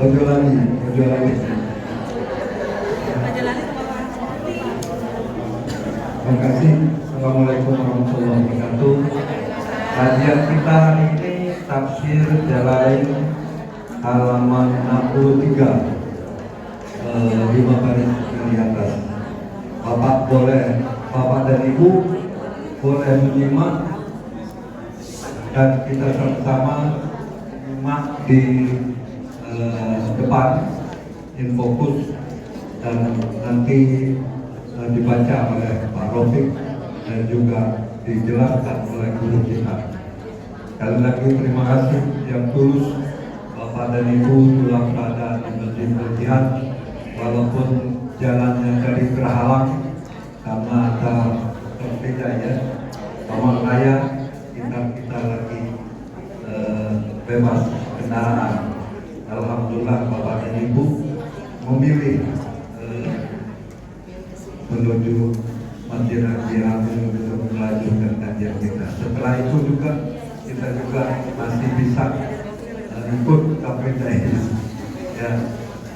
Ojolani. Terima kasih. Assalamualaikum warahmatullahi wabarakatuh. Kajian kita hari ini tafsir Jalalain halaman 63, 5 baris di atas. Bapak dan Ibu boleh menyimak dan kita sama-sama menyimak di depan in fokus dan nanti dibaca oleh Pak Rofiq dan juga dijelaskan oleh guru kita. Sekali lagi terima kasih yang tulus Bapak dan Ibu dalam keadaan berjihad walaupun jalannya dari terhalang karena ada berbeda ya. Paman Raya kita lagi bebas kendaraan. Alhamdulillah Bapak dan Ibu memilih menuju Masjid Al-Amin untuk melanjutkan kajian kita. Setelah itu juga kita juga masih bisa ikut KPDI ya,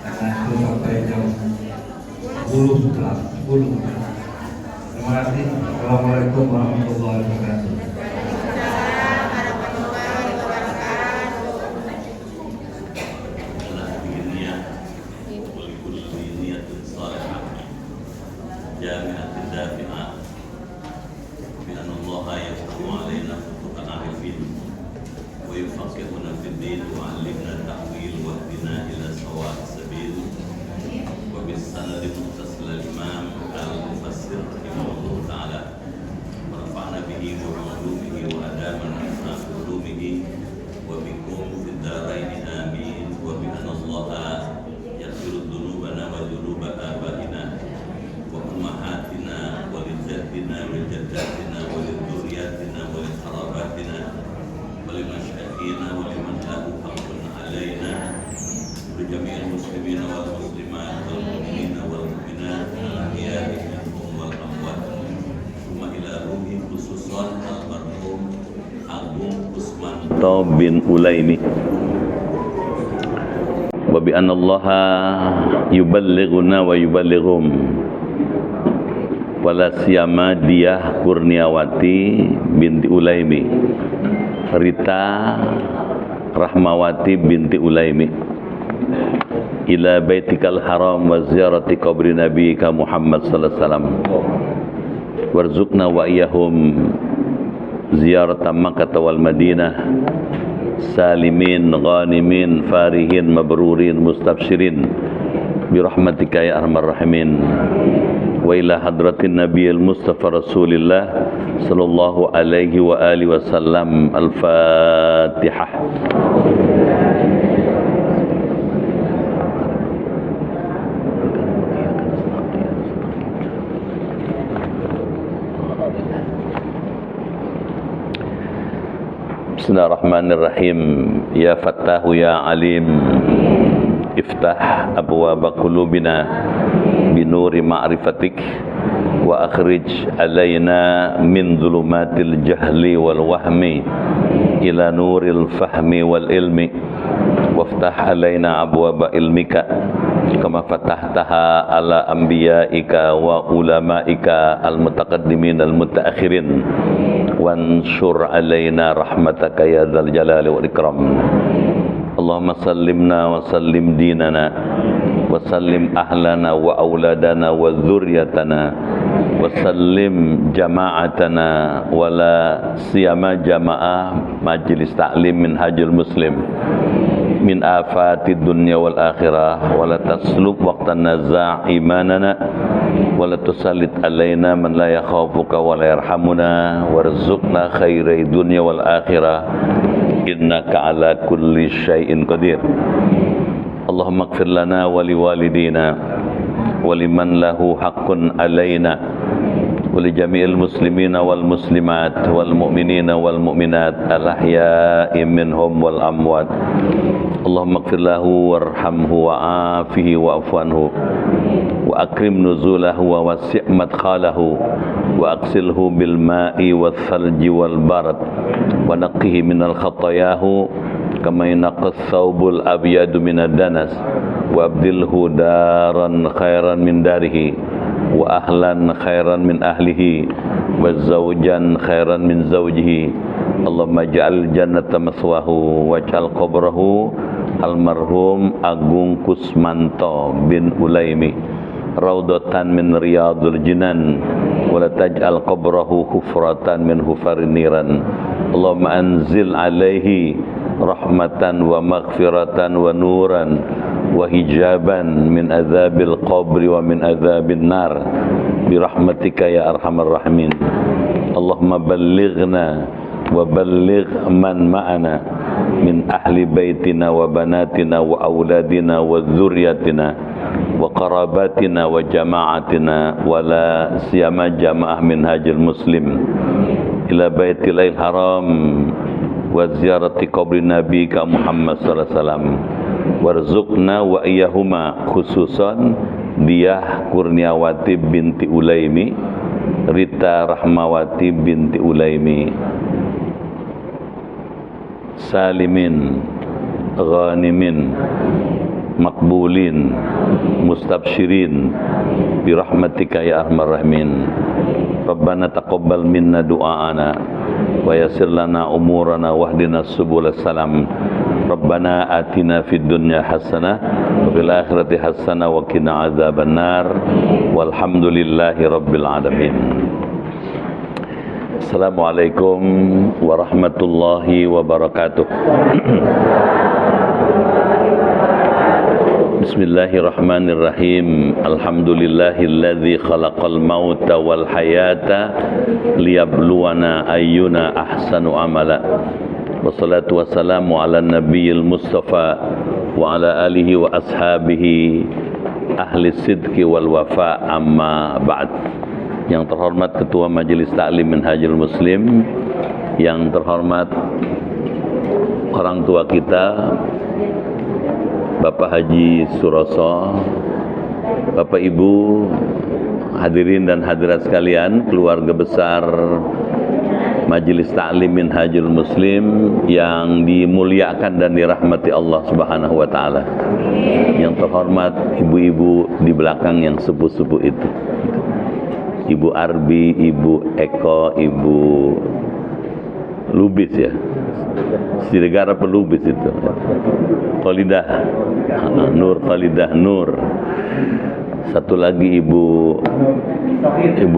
karena itu sampai jam 10. Terima kasih. Assalamualaikum warahmatullahi wabarakatuh. bin Ulaimi wa bi anna Allaha yuballighuna wa yuballighum wala siyama Diah Kurniawati binti Ulaimi, Rita Rahmawati binti Ulaimi, ila baitikal haram wa ziyarati qabri nabiyika Muhammad sallallahu alaihi wasallam warzuqna wa iyahum ziyarata Makkah wal Madinah salimin ghanimin farihin mabrurin mustabshirin birahmatika ya arhamar rahimin wa ila hadratin nabiyil mustafa rasulillah sallallahu alaihi wa alihi wasallam. Al-Fatihah. Bismillahirrahmanirrahim. Ya Fattahu ya Alim, iftah abwaba qulubina binuri ma'rifatik wa akhrij alaina min zulumatil jahli wal wahmi ila nuril fahmi wal ilmi waftah alaina abwaba ilmika kama fatahtaha ala anbiyaika wa ulamaika al mutaqaddimin al mutaakhirin wansur alaina rahmataka ya dzal jalali wal ikram. Allahumma sallimna wa sallim dinana wa sallim ahlana wa auladana wa dzurriyyatana wa sallim jama'atana wa la siyama jama'ah majlis ta'lim minhajul muslim min afati dunya wal akhirah wa la taslub waqtan naza' imanana wa la tusallit alaina man la yakhafuka wa la yarhamuna warzuqna khairai dunya wal akhirah innaka ala kulli syai'in qadir. Allahumma ighfir lana wa liwalidina wa liman lahu haqqun alaina wa li jami'il muslimina wal muslimat wal mu'minina wal mu'minat al ahya'i minhum wal amwat. Allahumma ighfir lahu warhamhu wa'afihi wa'fu anhu wa akrim nuzulahu wa wasi' madkhalahu wa aksilhu bil ma'i wal thalji wal barad wa naqqihi minal khatayahu kama yunaqqas thawbul abyadu minad danas wa abdilhu daran khairan min darihi wa ahlan khairan min ahlihi wa zawjan khairan min zawjihi. Allahumma ja'al jannata maswahu waj'al qabrahu almarhum Agung Kusmanto bin Ulaimi raudatan min riyadul jinan wa la taj'al qabrahu hufratan min hufarin niran. Allahumma anzil alaihi rahmatan wa maghfiratan wa nuran wa hijaban min adzabil qabri wa min adzabin nar bi rahmatika ya arhamar rahimin. Allahumma ballighna wa balligh man ma'ana min ahli baitina wa banatina wa auladina wa dzurriyyatina wa qarabatina wa jama'atina wa la siyama jama'ah minhajul muslim ila baitil haram wa ziyarati qabri nabiyika Muhammad sallallahu alaihi wasallam warzuqna wa iyyahuma khususan Diah Kurniawati binti Ulaimi, Rita Rahmawati binti Ulaimi, salimin ghanimin makbulin mustabshirin birahmatika ya arhamar rahimin. Rabbana taqabbal minna du'aana wa yassir lana umurana wahdina subulal salam. Rabbana atina fid dunya hasanah wa fil akhirati hasanah wa qina adzabannar walhamdulillahi rabbil alamin. Assalamualaikum warahmatullahi wabarakatuh. Bismillahirrahmanirrahim. Alhamdulillahilladzi khalaqal mauta wal hayata liyabluwana ayyuna ahsanu amala. Wassalatu wassalamu ala nabiyil mustafa wa ala alihi wa ashabihi ahli sidqi wal wafa, amma ba'd. Yang terhormat Ketua Majelis Ta'lim Minhajul Muslim, yang terhormat orang tua kita Bapak Haji Suroso, Bapak Ibu hadirin dan hadirat sekalian, keluarga besar Majelis Ta'lim Minhajul Muslim yang dimuliakan dan dirahmati Allah Subhanahu wa taala. Yang terhormat ibu-ibu di belakang yang sepuh-sepuh itu. Ibu Arbi, Ibu Eko, Ibu Lubis ya. Siregara Pelubis itu. Khalidah Nur, Khalidah Nur. Satu lagi Ibu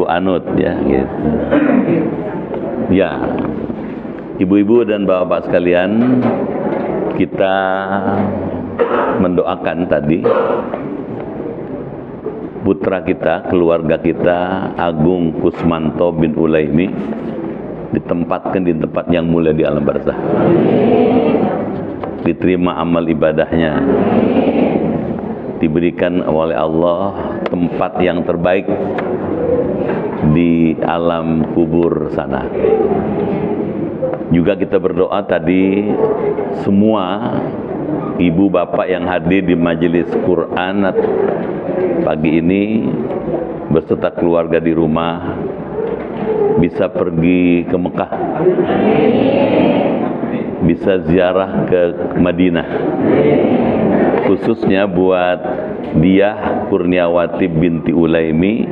Anut ya gitu. Ya, ibu-ibu dan bapak-bapak sekalian, kita mendoakan tadi putra kita, keluarga kita, Agung Kusmanto bin Ulaimi, ditempatkan di tempat yang mulia di alam barzah. Diterima amal ibadahnya, diberikan oleh Allah tempat yang terbaik di alam kubur sana. Juga kita berdoa tadi semua ibu bapak yang hadir di majelis Quran pagi ini beserta keluarga di rumah bisa pergi ke Mekah, bisa ziarah ke Madinah, khususnya buat Diah Kurniawati binti Ulaimi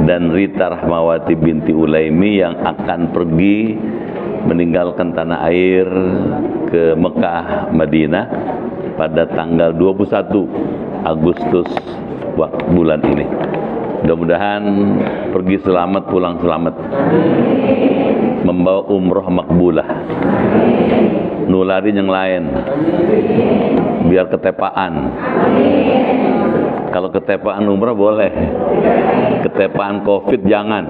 dan Rita Rahmawati binti Ulaimi yang akan pergi meninggalkan tanah air ke Mekah, Madinah pada tanggal 21 Agustus bulan ini. Mudah-mudahan pergi selamat, pulang selamat, membawa umroh makbulah, nularin yang lain, biar ketepaan. Kalau ketepaan umrah boleh, ketepaan COVID jangan.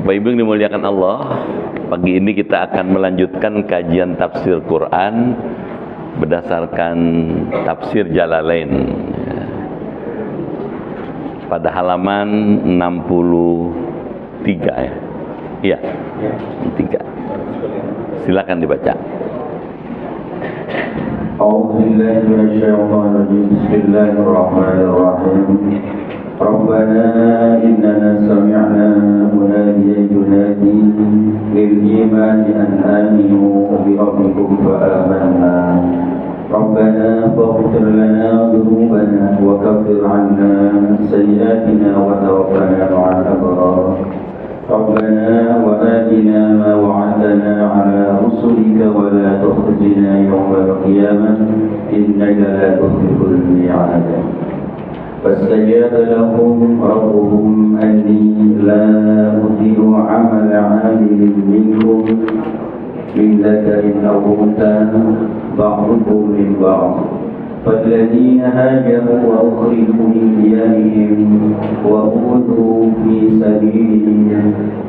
Bapak Ibu yang dimuliakan Allah, pagi ini kita akan melanjutkan kajian tafsir Quran berdasarkan tafsir Jalalain pada halaman 63 ya. Iya. 3. Silakan dibaca. أعوذ بالله من الشيطان الرجيم بسم الله الرحمن الرحيم ربنا إننا سمعنا مناديا ينادي للإيمان أن آمنوا بربكم فآمنا ربنا فاغفر لنا ذنوبنا وكفر عنا سيئاتنا وتوفنا مع الأبرار ربنا وآتنا ما وعدتنا على رسلك ولا تخزنا يوم القيامة إنك لا تخلف الميعاد فاستجاب لهم ربهم أني لا أضيع عمل عامل منكم من ذكر أو أنثى بعضكم من بعض فالذين هاجروا وأخرجوا من ديارهم وأوذوا في سبيلي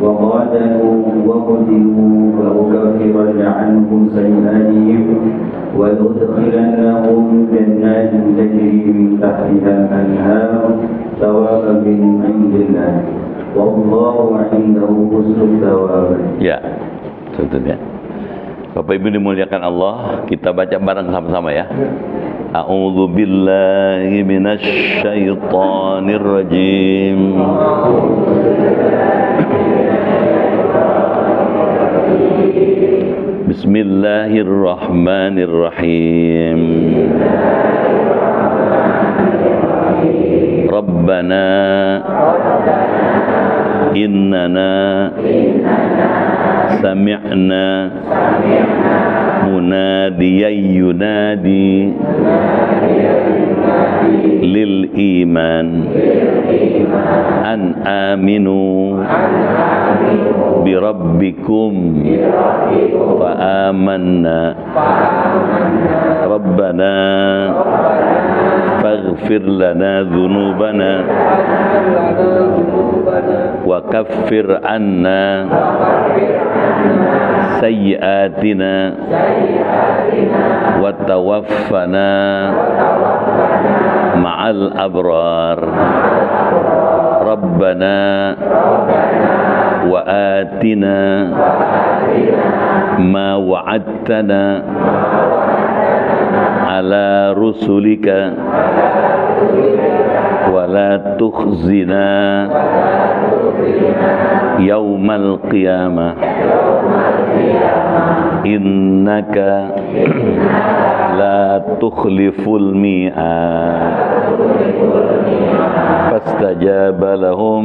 وقاتلوا وقتلوا لأكفرن عنهم سيئاتهم ولأدخلنهم جنات تجري من تحتها الأنهار ثوابا من عند الله والله عنده حسن الثواب. Ya, tentunya. Bapak Ibu dimuliakan Allah, kita baca bareng sama-sama ya. A'udzu billahi minasy syaithanir rajim. Bismillahirrahmanirrahim. Rabbana innana sami'na munadiyan yunadi lil iman an aminu bi rabbikum fa amanna rabbana faghfir lana dhunubana wa kaffir anna sayyiatina wa tawaffana ma'al abrar rabbana wa atina ma wa'adtana ala rusulika wa la tukhzina yaumal qiyamah innaka la tukhliful mi'ad fastajaba lahum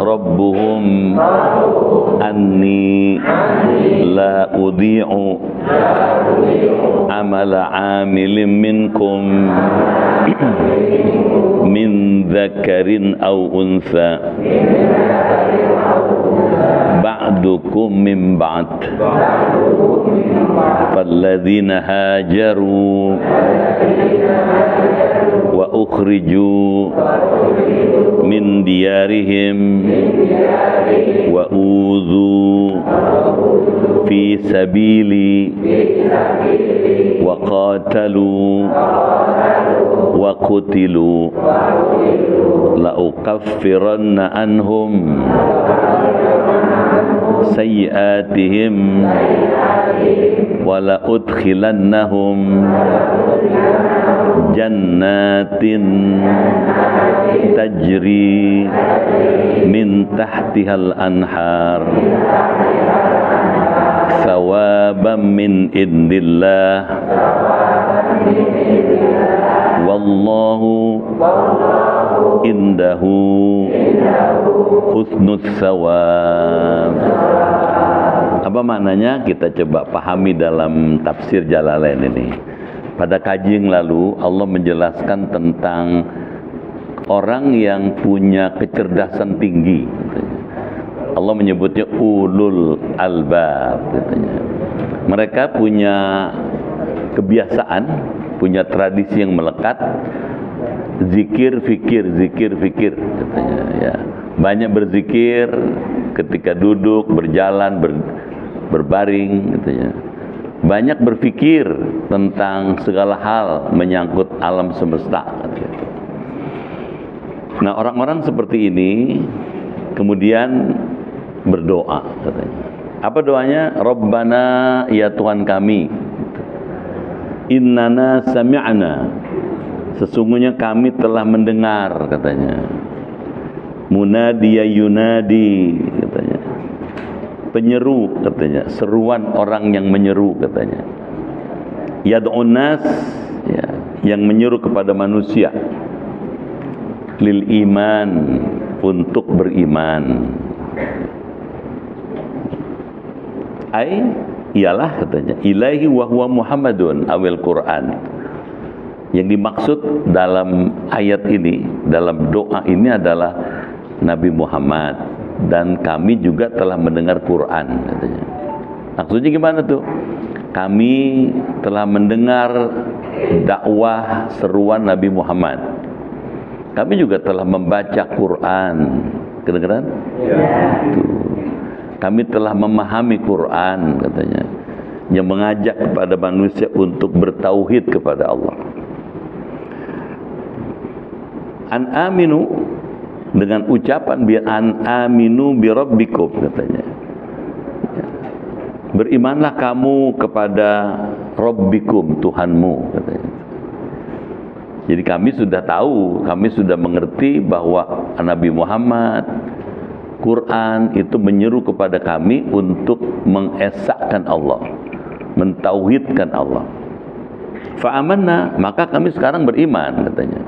rabbuhum anni la udhi'u amala amilin minkum min dzakarin aw untha ba'dukum min ba'd falladzina hajaru wa ukhriju min diyarihim wa udhu fi sabili wa qatalu wa qutilu la ukaffiranna anhum sayyiatihim wa la udkhilannahum jannatin tajri min tahtihal anhar thawaban min indillah wallahu indahu husnul thawab. Apa maknanya? Kita coba pahami dalam tafsir Jalalain ini. Pada kaji yang lalu Allah menjelaskan tentang orang yang punya kecerdasan tinggi. Allah menyebutnya ulul albab. Mereka punya kebiasaan, punya tradisi yang melekat, zikir fikir katanya ya. Banyak berzikir ketika duduk, berjalan, berbaring katanya. Banyak berpikir tentang segala hal menyangkut alam semesta katanya. Nah, orang-orang seperti ini kemudian berdoa katanya. Apa doanya? Rabbana, ya Tuhan kami, innana sami'na, Sesungguhnya kami telah mendengar, katanya. Munadiya yunadi, katanya. Penyeru, katanya. Seruan orang yang menyeru, katanya. Yad'un nas, ya, yang menyeru kepada manusia. Lil iman, untuk beriman. Ialah, katanya, ilahi wa huwa Muhammadun awil Quran. Yang dimaksud dalam ayat ini, dalam doa ini adalah Nabi Muhammad, dan kami juga telah mendengar Quran, katanya. Maksudnya gimana tuh? Kami telah mendengar dakwah seruan Nabi Muhammad. Kami juga telah membaca Quran. Kedengeran? Ya. Kami telah memahami Quran, katanya, yang mengajak kepada manusia untuk bertauhid kepada Allah. An aminu, dengan ucapan an aminu bi rabbikum, katanya. Berimanlah kamu kepada Rabbikum, Tuhanmu, katanya. Jadi kami sudah tahu, kami sudah mengerti bahwa Nabi Muhammad, Quran itu menyeru kepada kami untuk mengesahkan Allah, mentauhidkan Allah. Fa'amanna, maka kami sekarang beriman, katanya.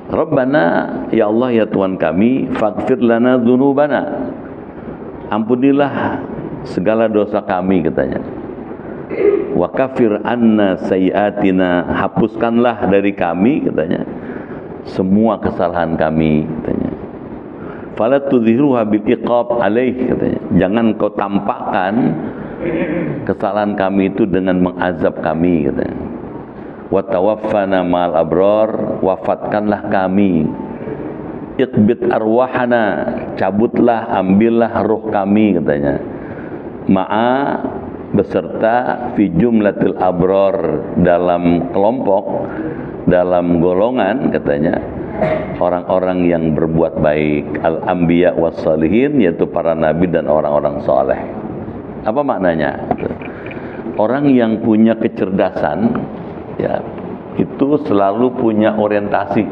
Rabbana, ya Allah, ya Tuhan kami, faghfir lana dzunubana, ampunilah segala dosa kami, katanya. Wa kafir anna sayyiatina, hapuskanlah dari kami, katanya, semua kesalahan kami, katanya. Fala tudhiruha bil iqab alaih, katanya. Jangan kau tampakkan kesalahan kami itu dengan mengazab kami, katanya. Wa tawaffana ma'al abrar, wafatkanlah kami. Iqbid arwahana, cabutlah, ambillah ruh kami, katanya. Ma'a, beserta fi jumlatil abrar, dalam kelompok, dalam golongan, katanya, orang-orang yang berbuat baik, al-anbiya was-salihin, yaitu para nabi dan orang-orang soleh. Apa maknanya? Orang yang punya kecerdasan, ya, itu selalu punya orientasi.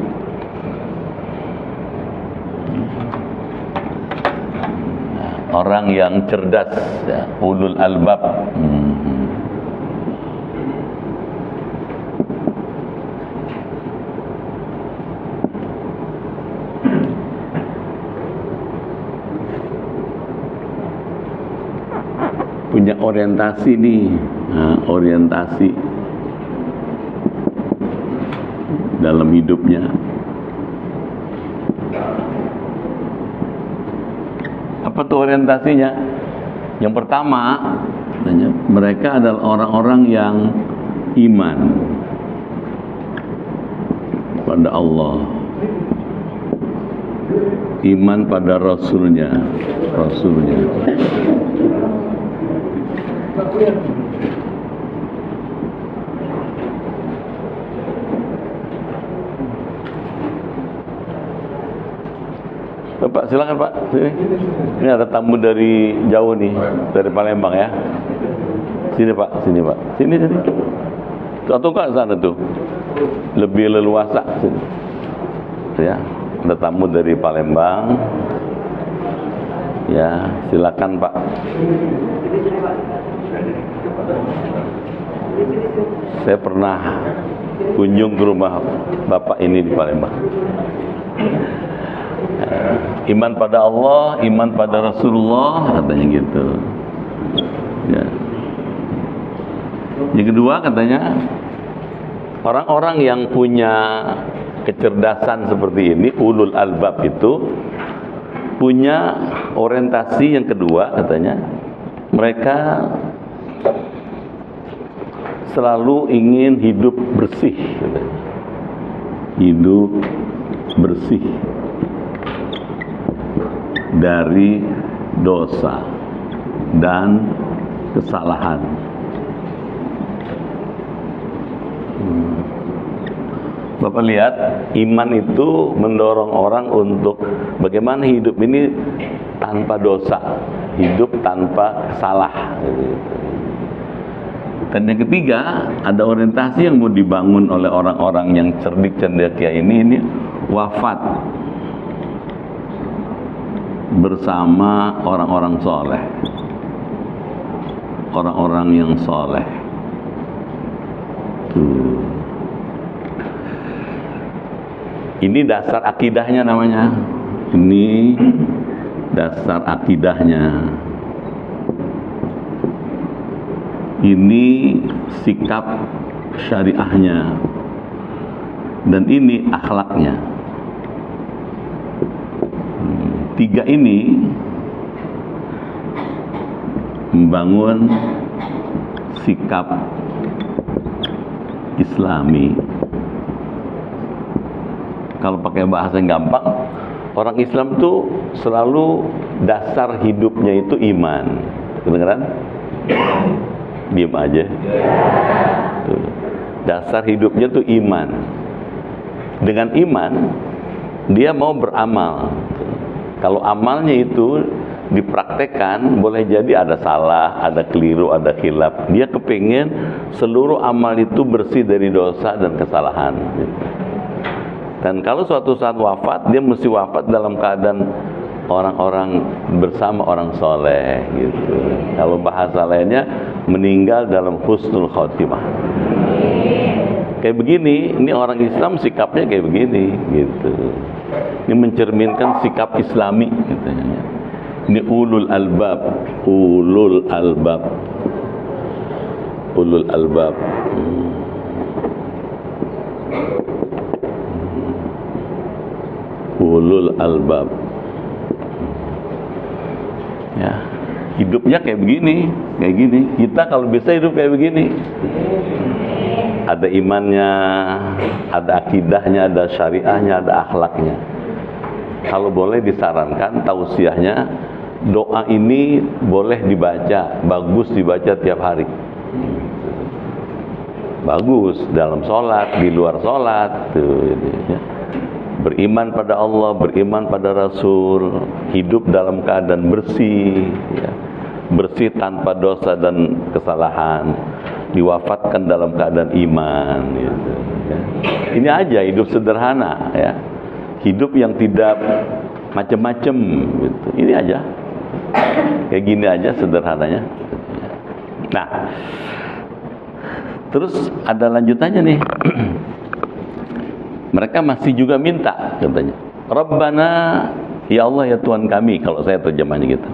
Orang yang cerdas, ya, ulul albab. Punya orientasi nih, orientasi dalam hidupnya. Apa tuh orientasinya? Yang pertama, mereka adalah orang-orang yang iman pada Allah, iman pada Rasulnya. Pak, silakan Pak. Sini. Ini ada tamu dari jauh nih, dari Palembang ya. Sini Pak, sini Pak. Sini. Atau enggak sana tuh? Lebih leluasa sini. Ya, ada tamu dari Palembang. Ya, silakan Pak. Saya pernah kunjung ke rumah Bapak ini di Palembang. Iman pada Allah, iman pada Rasulullah, katanya gitu. Ya. Yang kedua, katanya, orang-orang yang punya kecerdasan seperti ini, ulul albab itu punya orientasi yang kedua, katanya, mereka selalu ingin hidup bersih, katanya. Hidup bersih dari dosa dan kesalahan. Bapak lihat, iman itu mendorong orang untuk bagaimana hidup ini tanpa dosa, hidup tanpa salah. Dan yang ketiga, ada orientasi yang mau dibangun oleh orang-orang yang cerdik cendekia ini wafat bersama orang-orang soleh, orang-orang yang soleh. Tuh. Ini dasar akidahnya namanya. Ini dasar akidahnya. Ini sikap syariahnya. Dan ini akhlaknya. Tiga ini membangun sikap Islami. Kalau pakai bahasa yang gampang, orang Islam tuh selalu dasar hidupnya itu iman. Kedengeran? Diam aja. Tuh. Dasar hidupnya tuh iman. Dengan iman, dia mau beramal. Kalau amalnya itu dipraktekkan, boleh jadi ada salah, ada keliru, ada khilaf. Dia kepingin seluruh amal itu bersih dari dosa dan kesalahan. Dan kalau suatu saat wafat, dia mesti wafat dalam keadaan orang-orang bersama orang soleh gitu. Kalau bahasa lainnya, meninggal dalam husnul khotimah. Kayak begini, ini orang Islam sikapnya kayak begini gitu. Ini mencerminkan sikap Islami katanya. Ini ulul albab, ulul albab, ulul albab. Ulul albab. Ya, hidupnya kayak begini, kayak gini. Kita kalau bisa hidup kayak begini. Ada imannya, ada akidahnya, ada syariahnya, ada akhlaknya. Kalau boleh disarankan, tausiahnya, doa ini boleh dibaca, bagus dibaca tiap hari. Bagus dalam sholat, di luar sholat, tuh, ya. Beriman pada Allah, beriman pada Rasul, hidup dalam keadaan bersih, ya. Bersih tanpa dosa dan kesalahan, diwafatkan dalam keadaan iman gitu, ya. Ini aja hidup sederhana, ya. Hidup yang tidak macam-macam gitu. Ini aja. Kayak gini aja sederhananya. Nah, terus ada lanjutannya nih. Mereka masih juga minta katanya. Rabbana, ya Allah ya Tuhan kami, kalau saya terjemahnya gitu.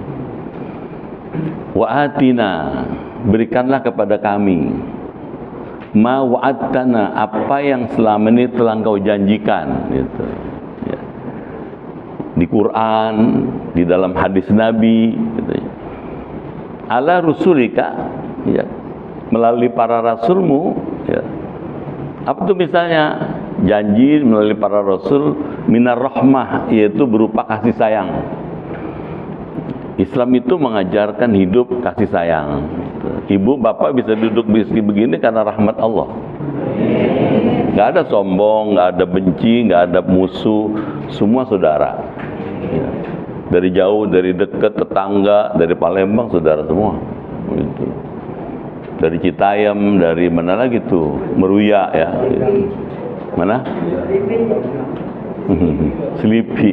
Wa atina, berikanlah kepada kami ma wa'adtana, apa yang selama ini telah Engkau janjikan gitu. Ya. Di Quran, di dalam hadis Nabi gitu ya. Ala rusulika, ya, melalui para rasulmu, ya. Apa tuh misalnya? Janji melalui para rasul minar rahmah, yaitu berupa kasih sayang. Islam itu mengajarkan hidup kasih sayang. Ibu bapak bisa duduk begini karena rahmat Allah. Gak ada sombong, gak ada benci, gak ada musuh, semua saudara. Dari jauh, dari dekat, tetangga, dari Palembang saudara semua. Gitu. Dari Citayam, dari mana lagi tuh, Meruya ya. Gitu. Mana? Selipi.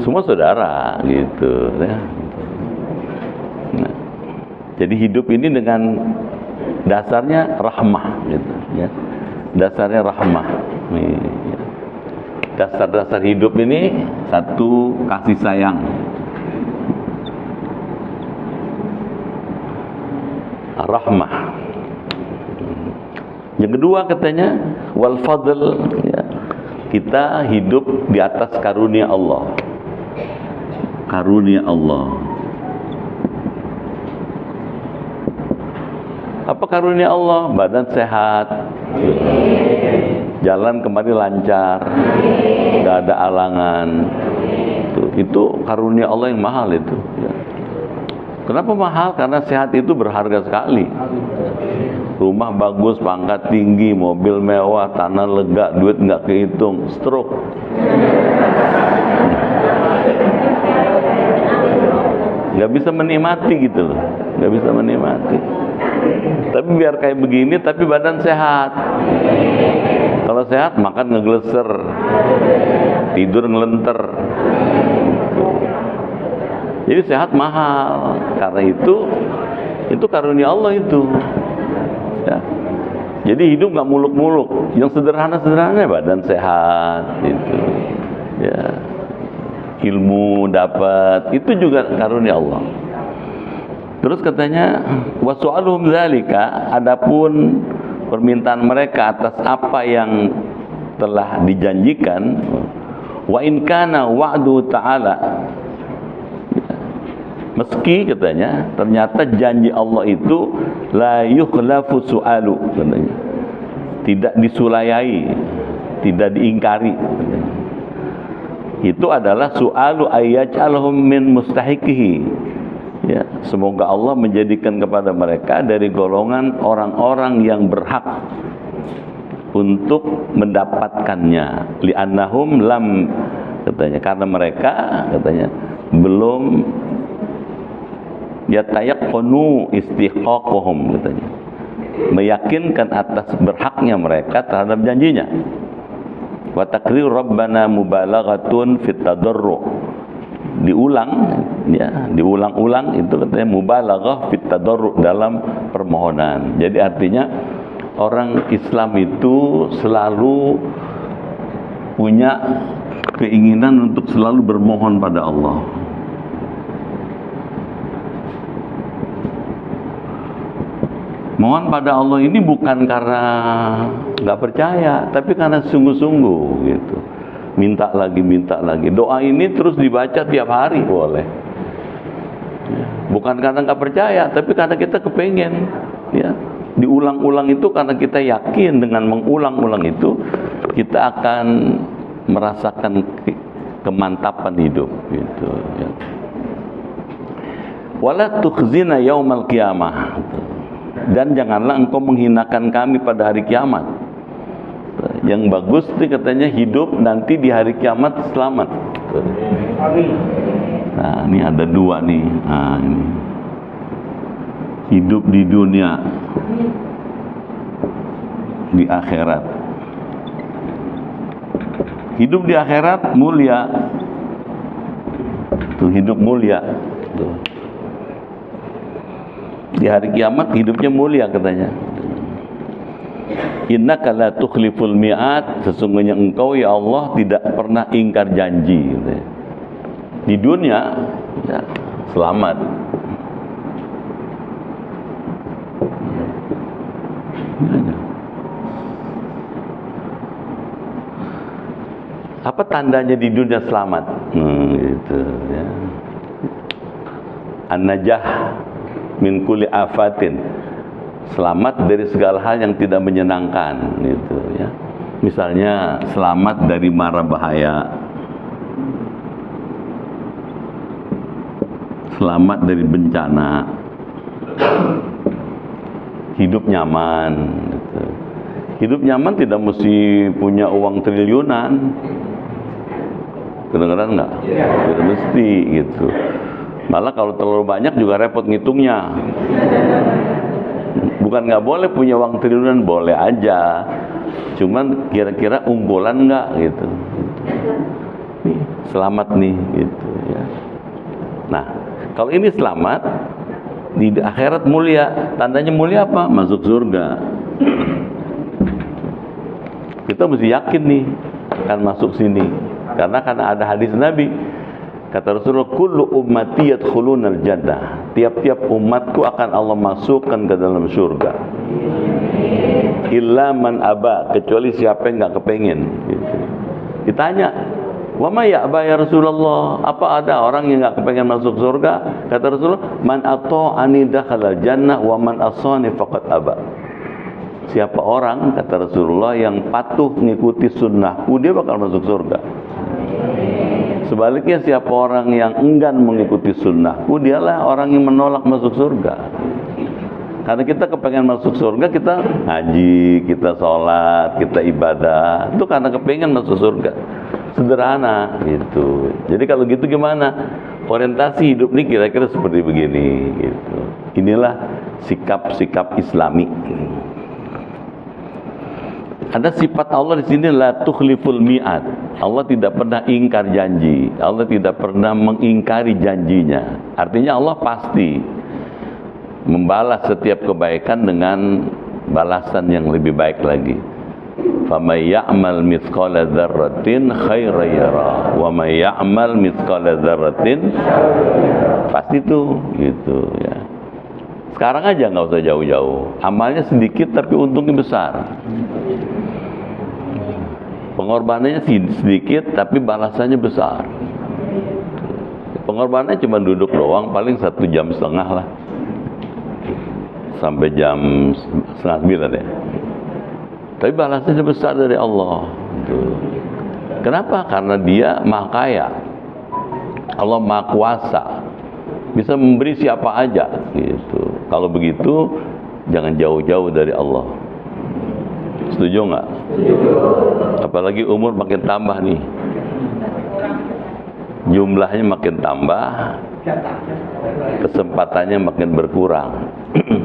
Semua saudara gitu ya. Nah, jadi hidup ini dengan dasarnya rahmah gitu ya. Dasarnya rahmah. Dasar-dasar hidup ini satu, kasih sayang. Rahmah. Yang kedua katanya wal fadl, ya. Kita hidup di atas karunia Allah. Karunia Allah. Apa karunia Allah? Badan sehat, jalan kemari lancar, nggak ada alangan. Itu karunia Allah yang mahal itu. Ya. Kenapa mahal? Karena sehat itu berharga sekali. Rumah bagus, pangkat tinggi, mobil mewah, tanah lega, duit nggak kehitung, stroke. nggak bisa menikmati gitu loh, nggak bisa menikmati. Tapi biar kayak begini, tapi badan sehat. Kalau sehat makan ngegleser, tidur ngelenter. Jadi sehat mahal. Karena itu karunia Allah itu. Ya. Jadi hidup nggak muluk-muluk. Yang sederhana-sederhana badan sehat, gitu. Ya. Ilmu dapat, itu juga karunia Allah. Terus katanya wasu'aluhum dzalika, adapun permintaan mereka atas apa yang telah dijanjikan, wa in kana wa'du ta'ala, meski katanya ternyata janji Allah itu la yukhlafu su'alu, katanya tidak disulayai, tidak diingkari, katanya. Itu adalah su'alu ayyaj'alhum min mustahiqihi. Ya, semoga Allah menjadikan kepada mereka dari golongan orang-orang yang berhak untuk mendapatkannya. Li'annahum lam, katanya, karena mereka katanya belum yatayaqqanu istihqaqahum, katanya, meyakinkan atas berhaknya mereka terhadap janjinya. Wa taqrir rabbana mubalaghatun fit tadarru, diulang, ya, diulang-ulang itu katanya mubalaghah fit tadarru, dalam permohonan. Jadi artinya orang Islam itu selalu punya keinginan untuk selalu bermohon pada Allah. Mohon pada Allah ini bukan karena nggak percaya, tapi karena sungguh-sungguh gitu. Minta lagi. Doa ini terus dibaca tiap hari boleh. Bukan karena nggak percaya, tapi karena kita kepengen. Ya, diulang-ulang itu karena kita yakin dengan mengulang-ulang itu kita akan merasakan kemantapan hidup. Gitu. Ya. Wala tukhzina yaumal qiyamah. Dan janganlah engkau menghinakan kami pada hari kiamat. Yang bagus nih katanya hidup nanti di hari kiamat selamat. Nah, ini ada dua nih. Nah, ini. Hidup di dunia, di akhirat. Hidup di akhirat mulia. Tuh, hidup mulia. Tuh. Di hari kiamat hidupnya mulia katanya. Innaka la tukhliful mi'ad, sesungguhnya engkau ya Allah tidak pernah ingkar janji, gitu ya. Di dunia ya, selamat. Apa tandanya di dunia selamat? Gitu ya. An-najah min kulli afatin, selamat dari segala hal yang tidak menyenangkan, gitu ya. Misalnya selamat dari mara bahaya, selamat dari bencana, hidup nyaman, gitu. Hidup nyaman tidak mesti punya uang triliunan, kedengeran nggak? Tidak mesti, gitu. Malah kalau terlalu banyak juga repot ngitungnya. Bukan nggak boleh punya uang triliunan, boleh aja. Cuman kira-kira unggulan nggak gitu. Nih, selamat nih gitu ya. Nah, kalau ini selamat di akhirat mulia. Tandanya mulia apa? Masuk surga. Kita mesti yakin nih akan masuk sini. Karena ada hadis Nabi. Kata Rasulullah, kullu ummati yadkhulunal jannah. Tiap-tiap umatku akan Allah masukkan ke dalam surga. Illa man aba, kecuali siapa yang enggak kepengen. Gitu. Ditanya, wa ma ya'ba ya Rasulullah? Apa ada orang yang enggak kepengen masuk surga? Kata Rasulullah, man ata'ani dakhala jannah wa man asani faqad aba. Siapa orang, kata Rasulullah, yang patuh mengikuti sunnahku, dia bakal masuk surga. Sebaliknya siapa orang yang enggan mengikuti sunnahku, dialah orang yang menolak masuk surga. Karena kita kepengen masuk surga, kita ngaji, kita sholat, kita ibadah, itu karena kepengen masuk surga. sederhana gitu. Jadi kalau gitu gimana? Orientasi hidup ini kira-kira seperti begini gitu. Inilah sikap-sikap Islami. Ada sifat Allah di sini, la tukhliful mi'ad. Allah tidak pernah ingkar janji. Allah tidak pernah mengingkari janjinya. Artinya Allah pasti membalas setiap kebaikan dengan balasan yang lebih baik lagi. Faman ya'mal mithqala dzarratin khairan yara wa may ya'mal mithqala dzarratin pasti itu gitu ya. Sekarang aja nggak usah jauh-jauh. Amalnya sedikit tapi untungnya besar. Pengorbanannya sedikit tapi balasannya besar. Pengorbanannya cuma duduk doang, paling 1,5 jam lah. Sampai jam 8:30 ya. Tapi balasannya besar dari Allah. Kenapa? Karena dia maha kaya. Allah maha kuasa. Bisa memberi siapa aja gitu. Kalau begitu jangan jauh-jauh dari Allah. Setuju nggak? Apalagi umur makin tambah nih, jumlahnya makin tambah, kesempatannya makin berkurang.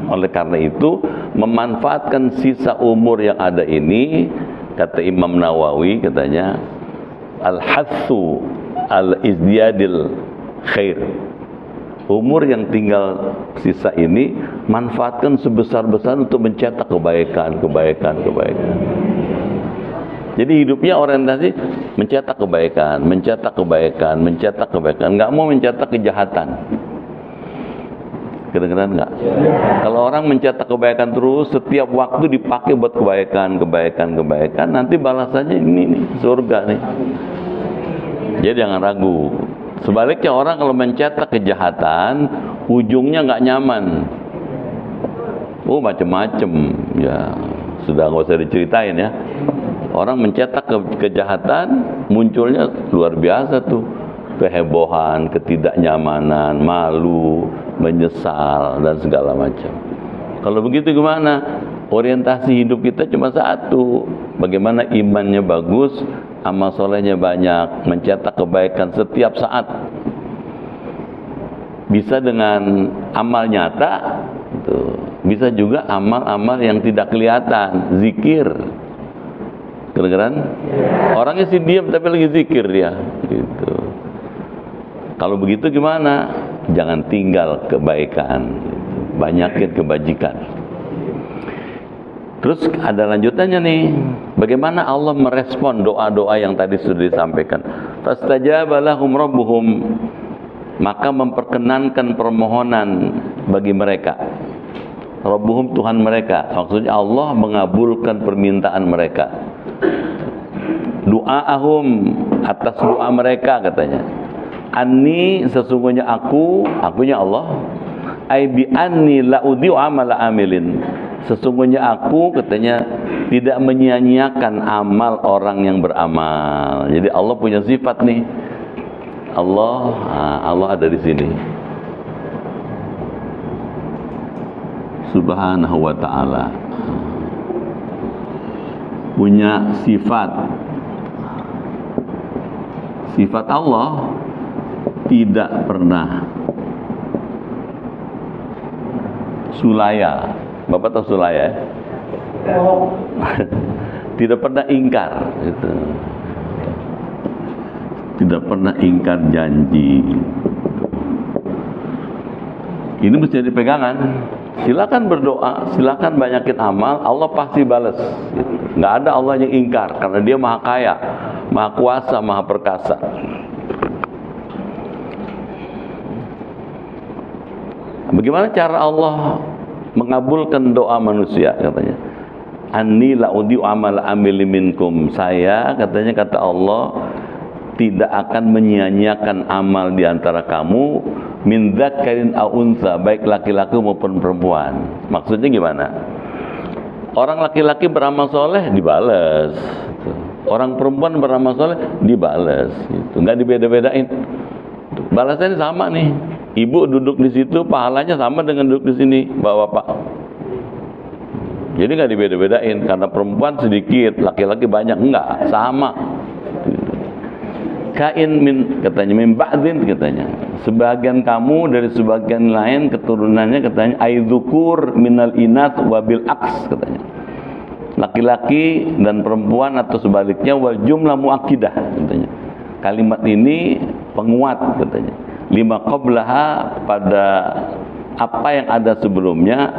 Oleh karena itu, memanfaatkan sisa umur yang ada ini, kata Imam Nawawi katanya, al-hathu al-izdiyadil khair. Umur yang tinggal sisa ini manfaatkan sebesar-besar untuk mencetak kebaikan. Jadi hidupnya orientasi mencetak kebaikan. Nggak mau mencetak kejahatan. Kedengeran nggak? Kalau orang mencetak kebaikan terus, setiap waktu dipakai buat kebaikan, nanti balasannya ini nih, surga nih. Jadi jangan ragu. Sebaliknya orang kalau mencetak kejahatan, ujungnya nggak nyaman. Macem-macem ya, sudah nggak usah diceritain ya. Orang mencetak kejahatan, munculnya luar biasa tuh, kehebohan, ketidaknyamanan, malu, menyesal dan segala macam. Kalau begitu gimana? Orientasi hidup kita cuma satu, bagaimana imannya bagus, amal solehnya banyak, mencetak kebaikan setiap saat. Bisa dengan amal nyata, gitu. Bisa juga amal-amal yang tidak kelihatan, zikir. Kedengeran? Orangnya sih diam tapi lagi zikir dia, gitu. Kalau begitu gimana? Jangan tinggal kebaikan, gitu. Banyakin kebajikan. Terus ada lanjutannya nih, bagaimana Allah merespon doa-doa yang tadi sudah disampaikan. Fastajaba lahum rabbuhum, maka memperkenankan permohonan bagi mereka. Rabbuhum, Tuhan mereka, maksudnya Allah mengabulkan permintaan mereka. Doa'ahum, atas doa mereka katanya. Anni, sesungguhnya akunya Allah. Ai bi anni la udhi'u amala amilin. Sesungguhnya aku katanya tidak menyia-nyiakan amal orang yang beramal. Jadi Allah punya sifat nih. Allah ada di sini. Subhanahu wa ta'ala. Punya sifat. Sifat Allah tidak pernah sulaya. Bapak tahu sulaya? Tidak pernah ingkar gitu. Tidak pernah ingkar janji. Ini mesti jadi pegangan. Silakan berdoa, silakan banyakin amal, Allah pasti balas gitu. Nggak ada Allah yang ingkar, karena dia maha kaya, maha kuasa, maha perkasa. Bagaimana cara Allah mengabulkan doa manusia? Katanya, Anni la'udhi'u amal amili minkum. Saya, katanya, kata Allah, tidak akan menyia-nyiakan amal di antara kamu, min dzakarin aw unsa, baik laki-laki maupun perempuan. Maksudnya gimana? Orang laki-laki beramal soleh dibales, orang perempuan beramal soleh dibales, gitu. Nggak dibeda-bedain. Balasannya sama nih. Ibu duduk di situ, pahalanya sama dengan duduk di sini, bapak-bapak. Jadi nggak dibeda-bedain. Karena perempuan sedikit, laki-laki banyak, enggak, sama. kain min katanya min ba'din katanya. Sebagian kamu dari sebagian lain keturunannya katanya aidzukur minal inats wa bil aks katanya. Laki-laki dan perempuan atau sebaliknya wal jumlah muakkidah katanya. Kalimat ini penguat katanya. Lima qablaha pada apa yang ada sebelumnya,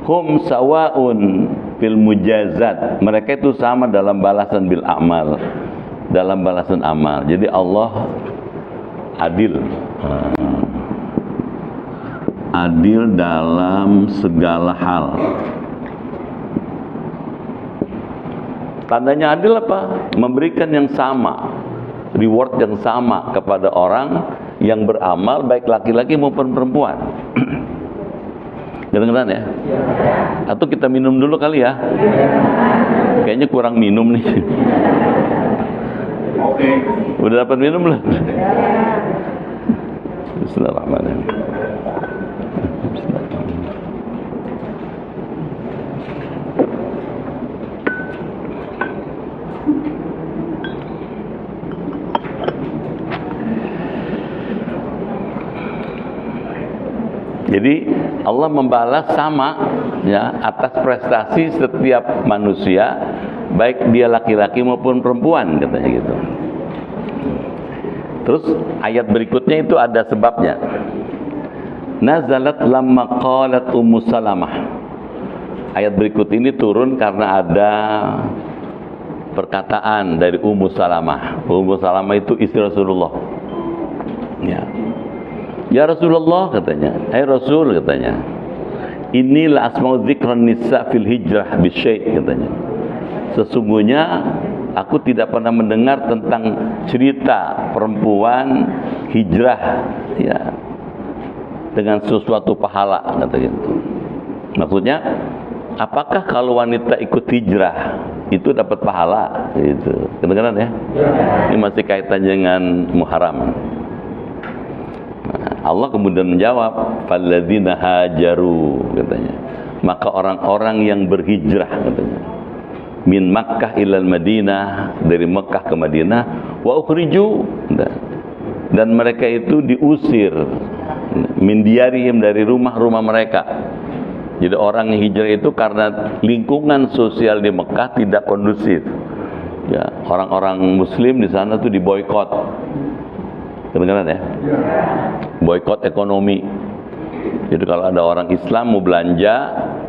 hum sawaun fil mujazat. Mereka itu sama dalam balasan bil amal. Dalam balasan amal. Jadi Allah adil. Adil dalam segala hal. Tandanya adil apa? Memberikan yang sama, reward yang sama kepada orang yang beramal, baik laki-laki maupun perempuan. Kedengeran ya? Atau kita minum dulu kali ya? Kayaknya kurang minum nih. Oke. Udah dapat minum belum? Bismillahirrahmanirrahim. Jadi Allah membalas sama ya atas prestasi setiap manusia, baik dia laki-laki maupun perempuan katanya gitu. Terus ayat berikutnya itu ada sebabnya. Nazalat lamma qalat Ummu Salamah. Ayat berikut ini turun karena ada perkataan dari Ummu Salamah. Ummu Salamah itu istri Rasulullah. Ya Rasulullah katanya, hai Rasul katanya, inilah asma'u dzikran nisa fil hijrah bisyai katanya. Sesungguhnya aku tidak pernah mendengar tentang cerita perempuan hijrah ya dengan sesuatu pahala kata gitu. Maksudnya apakah kalau wanita ikut hijrah itu dapat pahala gitu. Kedengaran ya? Ini masih kaitan dengan Muharram. Allah kemudian menjawab, "Falladzina hajaru," katanya. Maka orang-orang yang berhijrah katanya. Min Makkah ilal Madinah, dari Mekah ke Madinah, wa ukhriju, dan mereka itu diusir min diyarihim, dari rumah-rumah mereka. Jadi orang yang hijrah itu karena lingkungan sosial di Mekah tidak kondusif. Ya, orang-orang muslim di sana tuh diboikot. Kedengaran ya? Boikot ekonomi. Jadi kalau ada orang Islam mau belanja,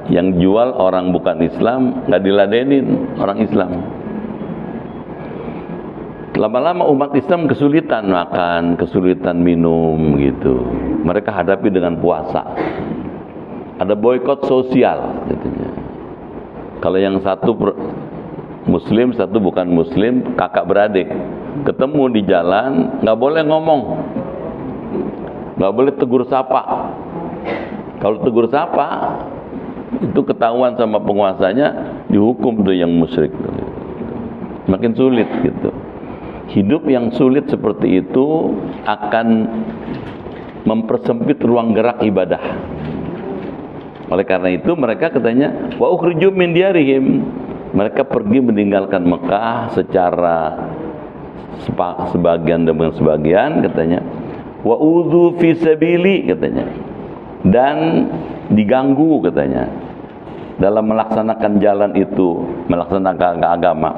yang jual orang bukan Islam, nggak diladenin orang Islam. Lama-lama umat Islam kesulitan makan, kesulitan minum gitu. Mereka hadapi dengan puasa. Ada boikot sosial gitu. Kalau yang satu Muslim, satu bukan Muslim, kakak beradik, ketemu di jalan, nggak boleh ngomong, nggak boleh tegur sapa. Kalau tegur sapa, itu ketahuan sama penguasanya, dihukum tuh yang musyrik. Makin sulit gitu. Hidup yang sulit seperti itu akan mempersempit ruang gerak ibadah. Oleh karena itu mereka katanya, wa ukhriju min diyarihim. Mereka pergi meninggalkan Mekah secara sebagian demi sebagian katanya. Wa udzu fi sabili katanya. Dan diganggu katanya dalam melaksanakan jalan itu, melaksanakan agama.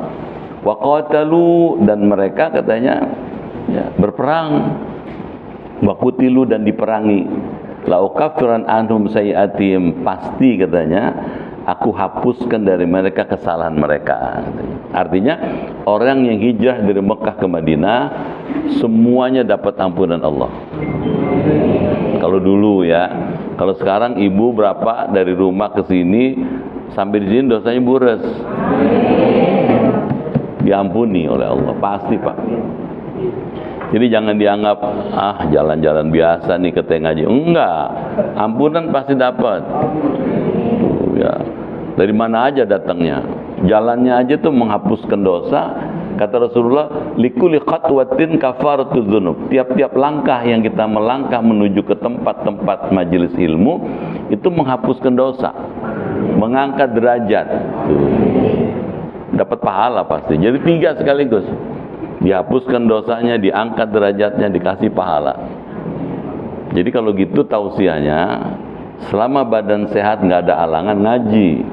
Wa qatalu, dan mereka katanya ya, berperang. Wa qutilu, dan diperangi. La ukaffiran anhum sayiatihim, pasti katanya aku hapuskan dari mereka kesalahan mereka. Artinya orang yang hijrah dari Mekah ke Madinah semuanya dapat ampunan Allah. Kalau dulu ya, kalau sekarang ibu berapa dari rumah ke sini sampai di sini dosanya bures. Diampuni oleh Allah, pasti Pak. Jadi jangan dianggap jalan-jalan biasa nih ke ngaji. Enggak, ampunan pasti dapat. Ya, dari mana aja datangnya, jalannya aja tuh menghapuskan dosa. Kata Rasulullah, likulli khatwatin kafaratuz dzunub. Tiap-tiap langkah yang kita melangkah menuju ke tempat-tempat majelis ilmu itu menghapuskan dosa, mengangkat derajat. Dapat pahala pasti. Jadi 3 sekaligus. dihapuskan dosanya, diangkat derajatnya, dikasih pahala. Jadi kalau gitu tausiahnya, selama badan sehat nggak ada halangan ngaji.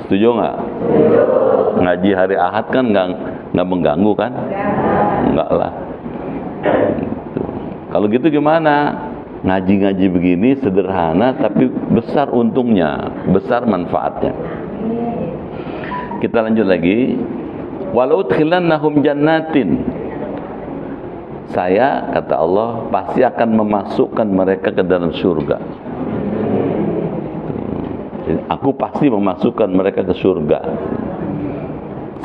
Setuju nggak? Ngaji hari Ahad kan nggak mengganggu kan? Enggak lah. Kalau gitu gimana? Ngaji-ngaji begini sederhana tapi besar untungnya, besar manfaatnya. Kita lanjut lagi. Walau udkhilannahum jannatin. Saya, kata Allah, pasti akan memasukkan mereka ke dalam surga. Aku pasti memasukkan mereka ke surga.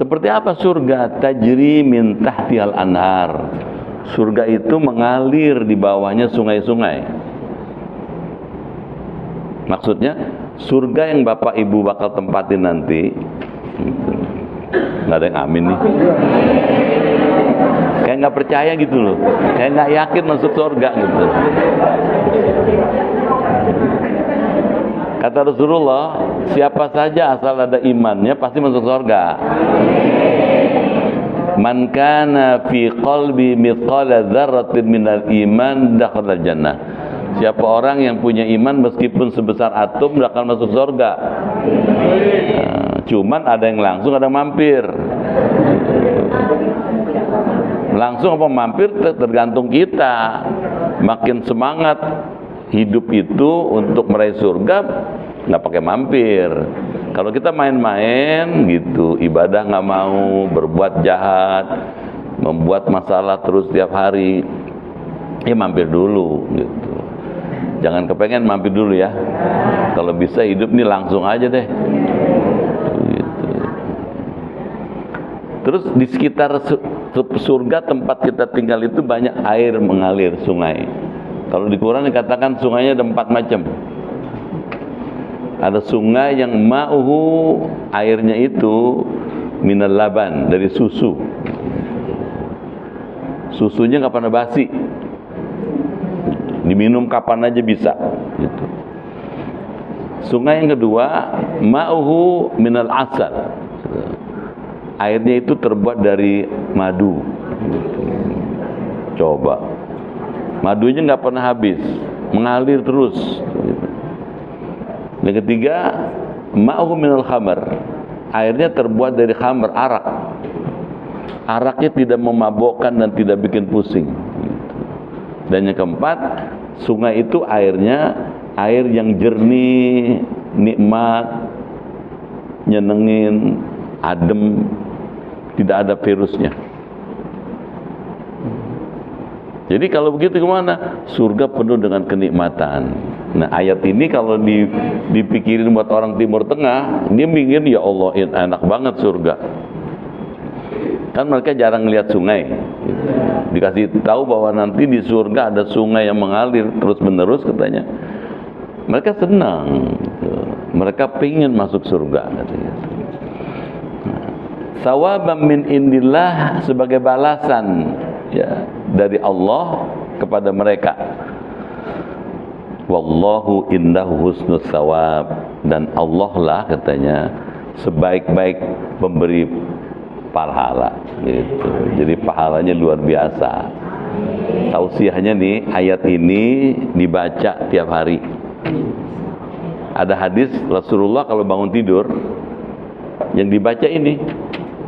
Seperti apa surga? Tajri min tahtihal anhar. Surga itu mengalir di bawahnya sungai-sungai. Maksudnya surga yang Bapak Ibu bakal tempatin nanti. Nggak ada yang amin nih. Kayak nggak percaya gitu loh. Kayak nggak yakin masuk surga gitu. Kata Rasulullah, siapa saja asal ada imannya pasti masuk surga. Man kana fi qalbi mithqala dzarratin minal iman dakhala jannah. Siapa orang yang punya iman meskipun sebesar atom bakal masuk surga. Cuman ada yang langsung, ada yang mampir. Langsung apa mampir tergantung kita. Makin semangat hidup itu untuk meraih surga, nggak pakai mampir. Kalau kita main-main gitu, ibadah nggak mau, berbuat jahat, membuat masalah terus tiap hari, ya mampir dulu gitu. Jangan kepengen mampir dulu ya. Kalau bisa hidup nih langsung aja deh. Gitu. Terus di sekitar surga tempat kita tinggal itu banyak air mengalir, sungai. Kalau di Quran dikatakan sungainya ada 4 macam. Ada sungai yang ma'uhu, airnya itu minal laban, dari susu. Susunya nggak pernah basi, diminum kapan aja bisa gitu. Sungai yang kedua, ma'uhu minal asal, airnya itu terbuat dari madu. Coba, madunya nggak pernah habis, mengalir terus. Yang ketiga, ma'uhu minal khamar, airnya terbuat dari khamar, arak. Araknya tidak memabokkan dan tidak bikin pusing. Dan yang keempat, sungai itu airnya air yang jernih, nikmat, nyenengin, adem, tidak ada virusnya. Jadi kalau begitu kemana? Surga penuh dengan kenikmatan. Nah, ayat ini kalau dipikirin buat orang Timur Tengah, dia mikir, ya Allah, enak banget surga. Kan mereka jarang lihat sungai. Dikasih tahu bahwa nanti di surga ada sungai yang mengalir terus-menerus katanya. Mereka senang. Mereka pengen masuk surga katanya. Sawaban min indillah, sebagai balasan ya dari Allah kepada mereka. Wallahu indahu husnus sawab, dan Allah lah katanya sebaik-baik pemberi pahala gitu. Jadi pahalanya luar biasa. Tausiahnya nih, ayat ini dibaca tiap hari. Ada hadis Rasulullah kalau bangun tidur yang dibaca ini,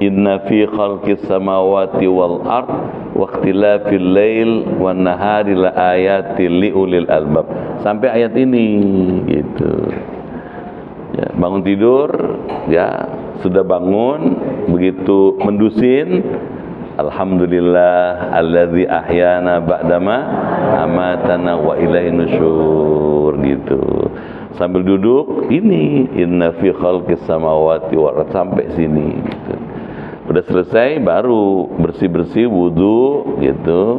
inna fi khalqis samawati wal ard wa ikhtilafil lail wan nahari la ayatil liulil albab, sampai ayat ini gitu. Ya, bangun tidur ya, sudah bangun, begitu mendusin, alhamdulillah alladzi ahyana ba'dama amatana wa ilaihi nusyur gitu. Sambil duduk ini inna fi khalqis samawati wal ard, sampai sini gitu. Udah selesai baru bersih-bersih wudu gitu.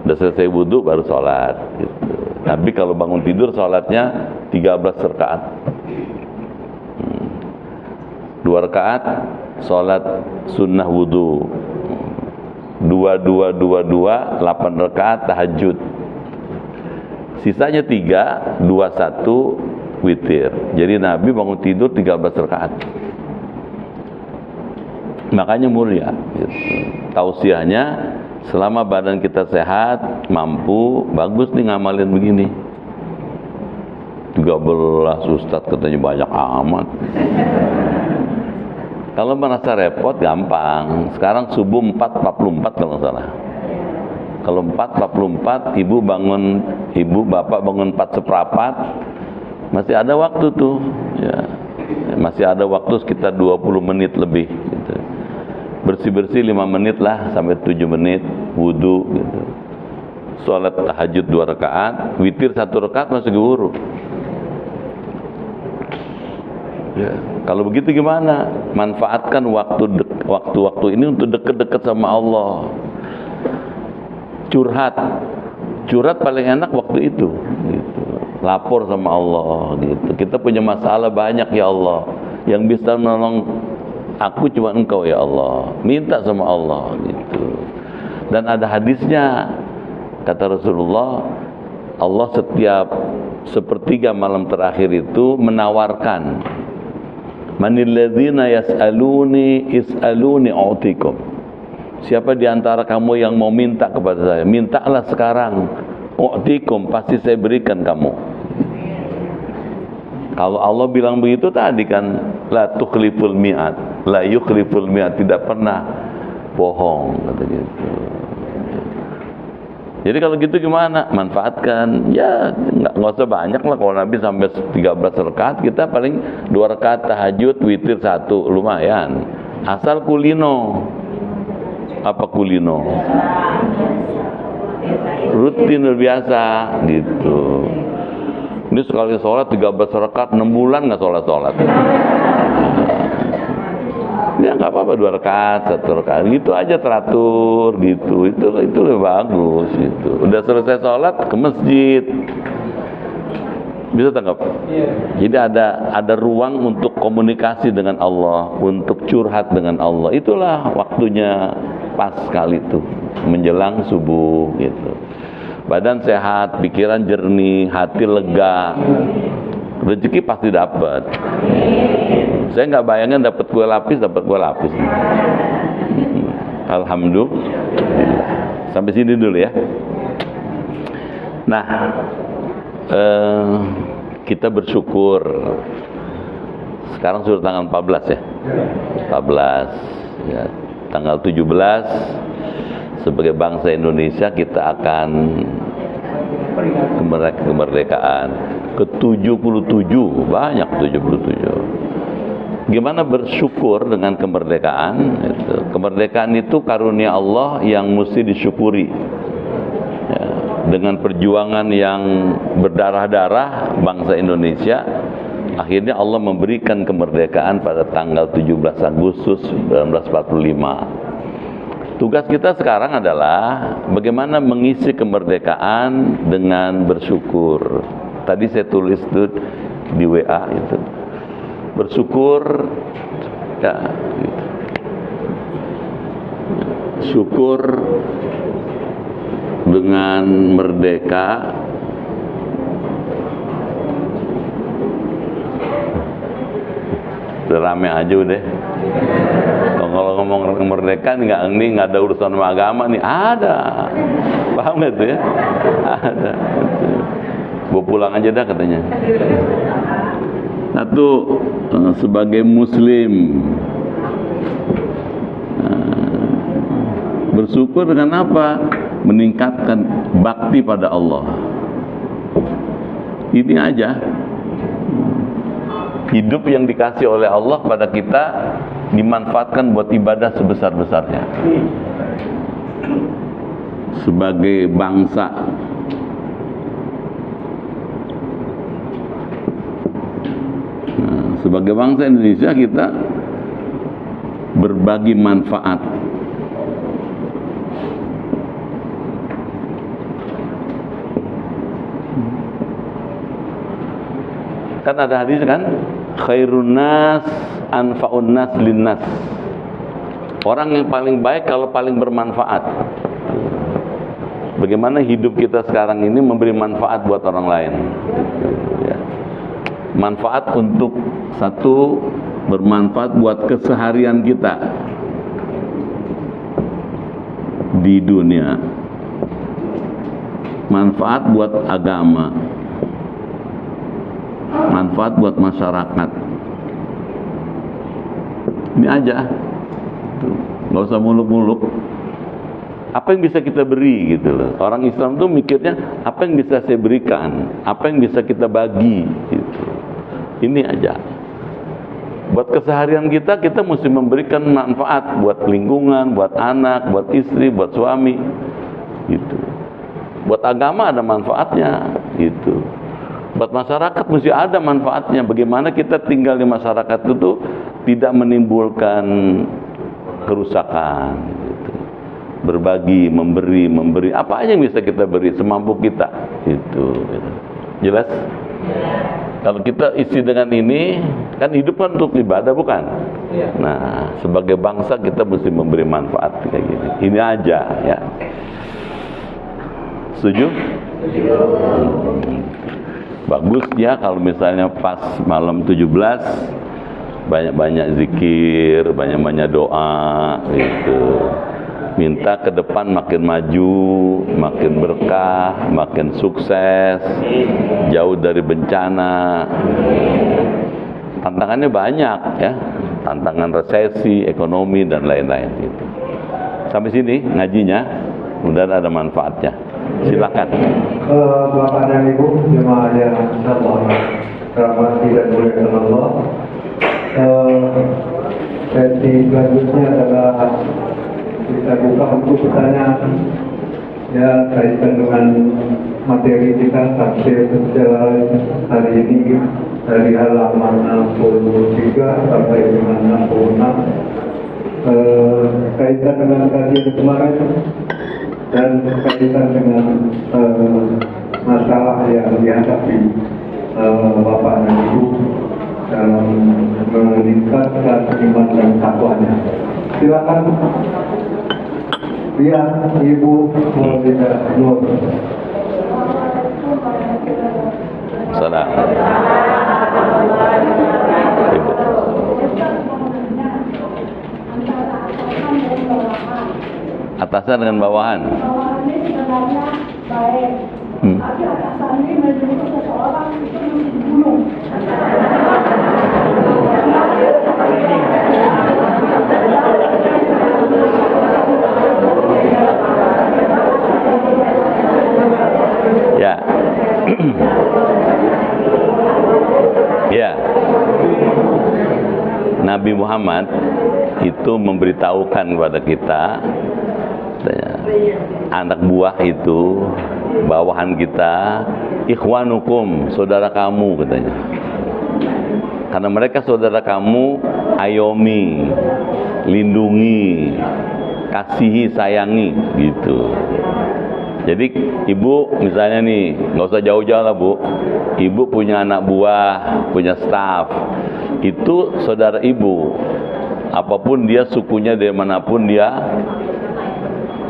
Udah selesai wudu baru sholat gitu. Tapi kalau bangun tidur sholatnya 13 rakaat. 2 rakaat sholat sunnah wudu. 2, 8 rakaat tahajud. Sisanya 3, 2, 1 witir. Jadi Nabi bangun tidur 13 rakaat. Makanya mulia gitu. Tausiahnya selama badan kita sehat, mampu, bagus nih ngamalin begini. 13 Ustadz katanya banyak amat. Kalau merasa repot gampang. Sekarang subuh 4.44 kalau nggak salah. Kalau 4.44 ibu bapak bangun 4:15, masih ada waktu tuh ya. Masih ada waktu sekitar 20 menit lebih gitu. Bersih-bersih 5 menit lah sampai 7 menit, wudu gitu. Sholat tahajud 2 rakaat, witir 1 rakaat masih keburu. Ya, kalau begitu gimana? Manfaatkan waktu-waktu ini untuk dekat-dekat sama Allah. Curhat paling enak waktu itu gitu. Lapor sama Allah gitu. Kita punya masalah banyak ya Allah. Yang bisa menolong aku cuma Engkau ya Allah. Minta sama Allah gitu. Dan ada hadisnya, kata Rasulullah, Allah setiap sepertiga malam terakhir itu menawarkan, manil ladzina yas'aluni is'aluni a'tikum. Siapa di antara kamu yang mau minta kepada saya, mintalah sekarang. U'tikum, pasti saya berikan kamu. Kalau Allah bilang begitu tadi kan, la tukhliful mi'ad, la yukhliful mi'ad, tidak pernah bohong kata gitu. Jadi kalau gitu gimana? Manfaatkan. Ya nggak usah banyak lah. Kalau Nabi sampai 13 rakaat, kita paling 2 rakaat tahajud, witir 1, lumayan. Asal kulino. Apa kulino? Rutin biasa gitu. Ini sekali sholat 13 rakaat 6 bulan nggak sholat. Ya nggak apa-apa, 2 rakaat, 1 rakaat, gitu aja teratur gitu. Itu lebih bagus gitu. Udah selesai sholat ke masjid. Bisa tangkap? Jadi ada ruang untuk komunikasi dengan Allah, untuk curhat dengan Allah. Itulah waktunya pas sekali itu menjelang subuh gitu. Badan sehat, pikiran jernih, hati lega, rezeki pasti dapat. Saya nggak bayangin dapat kue lapis. Alhamdulillah. Sampai sini dulu ya. Nah, kita bersyukur. Sekarang sudah tanggal 14 ya. 14 ya. Tanggal 17 sebagai bangsa Indonesia kita akan kemerdekaan ke-77, banyak 77. Gimana bersyukur dengan kemerdekaan itu. Kemerdekaan itu karunia Allah yang mesti disyukuri ya. Dengan perjuangan yang berdarah-darah bangsa Indonesia, akhirnya Allah memberikan kemerdekaan pada tanggal 17 Agustus 1945. Tugas kita sekarang adalah bagaimana mengisi kemerdekaan dengan bersyukur. Tadi saya tulis tuh di WA itu. Bersyukur ya gitu. Syukur dengan merdeka rame aja udah. Kalau ngomong merdeka nggak ada urusan sama agama nih, ada. Paham gak tuh ya? Ada. Gue pulang aja dah katanya. Satu, sebagai muslim bersyukur dengan apa? Meningkatkan bakti pada Allah. Ini aja. Hidup yang dikasih oleh Allah pada kita dimanfaatkan buat ibadah sebesar-besarnya. Sebagai bangsa sebagai bangsa Indonesia kita berbagi manfaat. Kan ada hadis kan, khairun nas anfa'un nas linnas. Orang yang paling baik kalau paling bermanfaat. Bagaimana hidup kita sekarang ini memberi manfaat buat orang lain ya. Manfaat untuk satu, bermanfaat buat keseharian kita di dunia, manfaat buat agama, manfaat buat masyarakat. Ini aja, nggak usah muluk-muluk. Apa yang bisa kita beri gitu loh. Orang Islam tuh mikirnya apa yang bisa saya berikan, apa yang bisa kita bagi gitu. Ini aja. Buat keseharian kita mesti memberikan manfaat buat lingkungan, buat anak, buat istri, buat suami gitu. Buat agama ada manfaatnya gitu. Buat masyarakat mesti ada manfaatnya. Bagaimana kita tinggal di masyarakat itu tidak menimbulkan kerusakan gitu. Berbagi, memberi apa aja yang bisa kita beri semampu kita gitu. Jelas? Kalau kita isi dengan ini, kan hidup kan untuk ibadah bukan? Nah, sebagai bangsa kita mesti memberi manfaat kayak gini. Ini aja ya. Setuju? Bagusnya kalau misalnya pas malam 17 banyak-banyak zikir, banyak-banyak doa gitu. Minta ke depan makin maju, makin berkah, makin sukses, jauh dari bencana. Tantangannya banyak ya, tantangan resesi, ekonomi dan lain-lain gitu. Sampai sini ngajinya, mudah-mudahan ada manfaatnya. Silakan. Bapak dan Ibu jemaah yang Allah rahmati dan muliakan Allah. Sesi selanjutnya adalah kita buka untuk pertanyaan ya kaitan dengan materi kita tafsir hari ini dari halaman 63 sampai dengan 66 kaitan dengan kajian kemarin dan kaitan dengan masalah yang dihadapi Bapak dan Ibu dalam meningkatkan iman dan takwanya. Silakan biar Ibu tidak nur. Salam. Ibu. Atasan dengan bawahan. Bawahannya sebenarnya baik, tapi atasannya menyuruh seseorang itu dibunuh. Ya. Ya. Nabi Muhammad itu memberitahukan kepada kita, anak buah itu, bawahan kita, ikhwanukum, saudara kamu katanya. Karena mereka saudara kamu, ayomi, lindungi, kasihi, sayangi gitu. Jadi ibu misalnya nih, nggak usah jauh-jauh lah bu, ibu punya anak buah, punya staf, itu saudara ibu. Apapun dia sukunya dari manapun dia,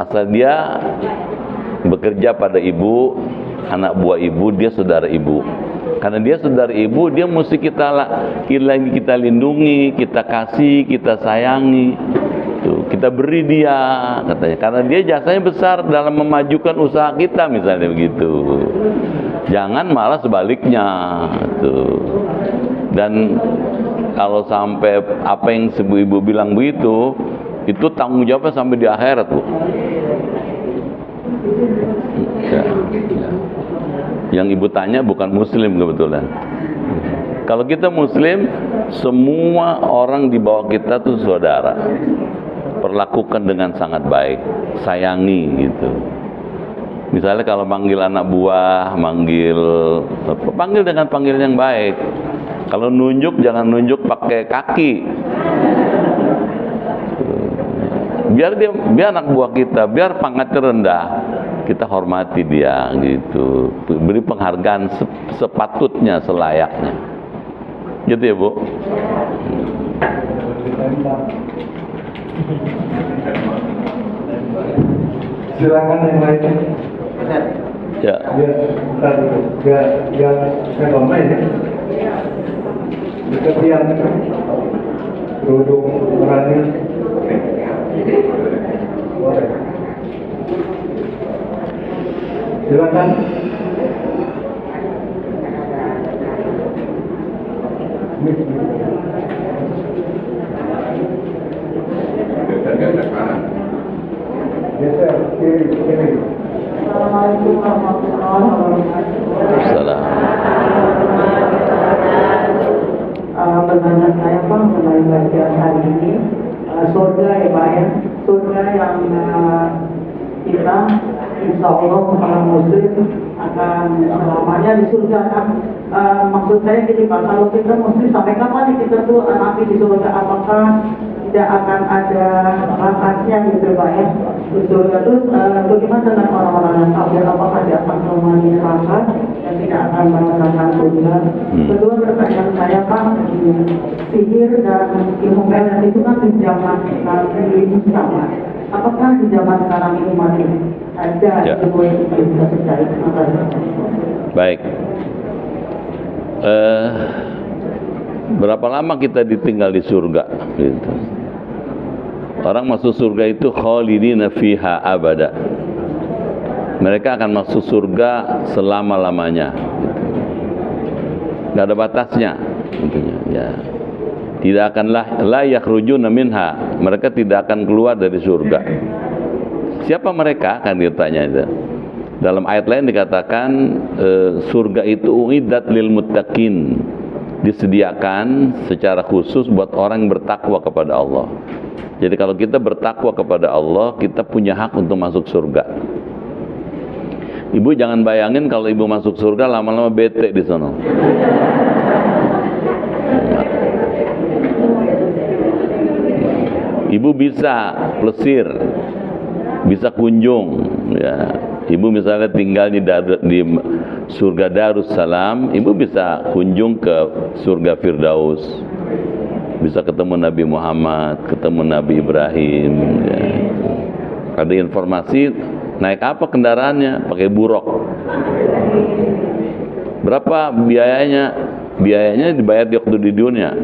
asal dia bekerja pada ibu, anak buah ibu, dia saudara ibu. Karena dia saudara ibu, dia mesti kita lindungi, kita kasih, kita sayangi. Tuh, kita beri dia katanya. Karena dia jasanya besar dalam memajukan usaha kita misalnya begitu. Jangan malah sebaliknya. Tuh. Dan kalau sampai apa yang ibu bilang begitu, itu tanggung jawabnya sampai di akhirat, Bu. Ya. Yang ibu tanya bukan muslim kebetulan. Kalau kita muslim, semua orang di bawah kita tuh saudara. Perlakukan dengan sangat baik, sayangi gitu. Misalnya kalau manggil anak buah, panggil dengan panggilan yang baik. Kalau nunjuk jangan nunjuk pakai kaki. Biar anak buah kita, biar pangkatnya rendah, kita hormati dia gitu. Beri penghargaan sepatutnya, selayaknya. Gitu ya, Bu. Silakan yang lain. Ya. Saya komen ya. Kemudian duduk orangnya. Boleh. Silakan. Geser, kiri. Assalamualaikum warahmatullahi wabarakatuh. Salam. Pertanyaan saya Pak mengenai bacaan hari ini, surga ya Pak ya, surga yang kita insya Allah orang muslim akan selamanya di surga kan. Maksud saya gini Pak, kalau kita muslim sampai kapan nih kita tuh nanti di surga, apakah tidak akan ada batasnya gitu Pak ya di surga? Terus bagaimana dengan orang-orang yang kafir, apakah dia akan selamanya di neraka dan tidak akan merasakan surga? Kedua pertanyaan saya Pak, sihir dan ilmu pelet itu kan di zaman Nabi Musa Pak. Apakah di zaman sekarang ini masih ada ilmu yang bisa percaya? Terima kasih. Baik. Berapa lama kita ditinggal di surga? Gitu. Orang masuk surga itu khalidina fiha abada. Mereka akan masuk surga selama-lamanya. Gitu. Gak ada batasnya. Tentunya. Ya. Tidak akan la yakhrujuna minha. Mereka tidak akan keluar dari surga. Siapa mereka? Kan ditanya itu. Dalam ayat lain dikatakan surga itu uiddat lil muttaqin, disediakan secara khusus buat orang yang bertakwa kepada Allah. Jadi kalau kita bertakwa kepada Allah, kita punya hak untuk masuk surga. Ibu jangan bayangin kalau ibu masuk surga lama-lama bete di sana. Ibu bisa plesir, bisa kunjung, ya. Ibu misalnya tinggal di surga Darussalam, ibu bisa kunjung ke surga Firdaus, bisa ketemu Nabi Muhammad, ketemu Nabi Ibrahim. Ya. Ada informasi naik apa kendaraannya, pakai buruk. Berapa biayanya? Biayanya dibayar di waktu di dunia.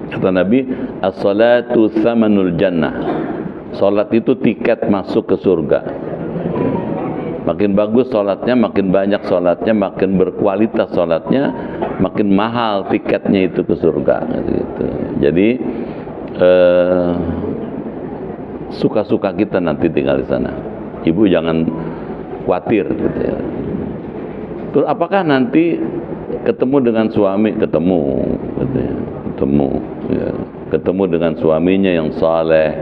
Kata Nabi, as-salatu thamanul jannah. Salat itu tiket masuk ke surga. Makin bagus salatnya, makin banyak salatnya, makin berkualitas salatnya, makin mahal tiketnya itu ke surga. Gitu. Jadi suka-suka kita nanti tinggal di sana. Ibu jangan khawatir. Gitu ya. Terus apakah nanti ketemu dengan suami? Ketemu, gitu ya. Ketemu dengan suaminya yang saleh,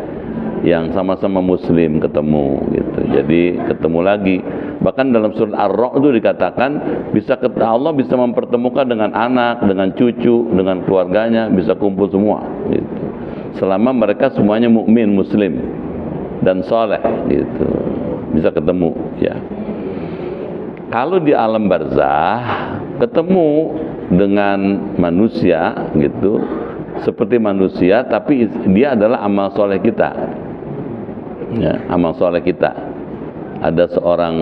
yang sama-sama muslim, ketemu gitu. Jadi ketemu lagi. Bahkan dalam surat Ar-Ra'd itu dikatakan Allah bisa mempertemukan dengan anak, dengan cucu, dengan keluarganya, bisa kumpul semua gitu. Selama mereka semuanya mukmin, muslim dan saleh gitu. Bisa ketemu ya. Kalau di alam barzah ketemu dengan manusia gitu, seperti manusia, tapi dia adalah amal soleh kita. Ya, amal soleh kita. Ada seorang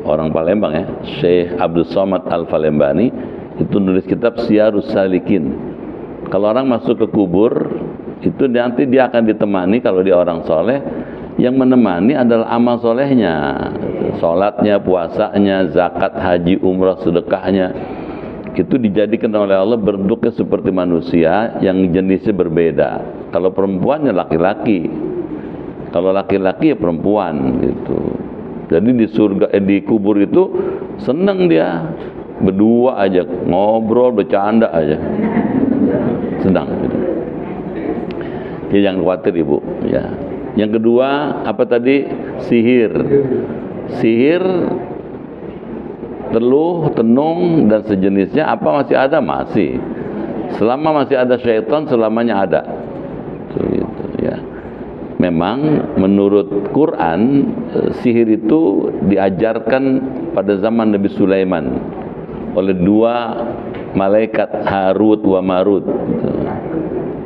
orang Palembang ya, Syekh Abdul Somad Al-Falembani, itu nulis kitab Siyarus Salikin. Kalau orang masuk ke kubur, itu nanti dia akan ditemani, kalau dia orang soleh, yang menemani adalah amal solehnya, sholatnya, puasanya, zakat, haji, umrah, sedekahnya. Itu dijadikan oleh Allah bentuknya seperti manusia yang jenisnya berbeda. Kalau perempuannya laki-laki, kalau laki-laki ya perempuan gitu. Jadi di surga, di kubur itu seneng dia berdua aja, ngobrol, bercanda aja, senang gitu. Ya, jangan khawatir ibu ya. Yang kedua apa tadi? Sihir teluh, tenung dan sejenisnya apa masih ada? Masih. Selama masih ada syaitan, selamanya ada. Gitu, ya. Memang menurut Quran sihir itu diajarkan pada zaman Nabi Sulaiman oleh dua malaikat Harut wa Marut. Gitu.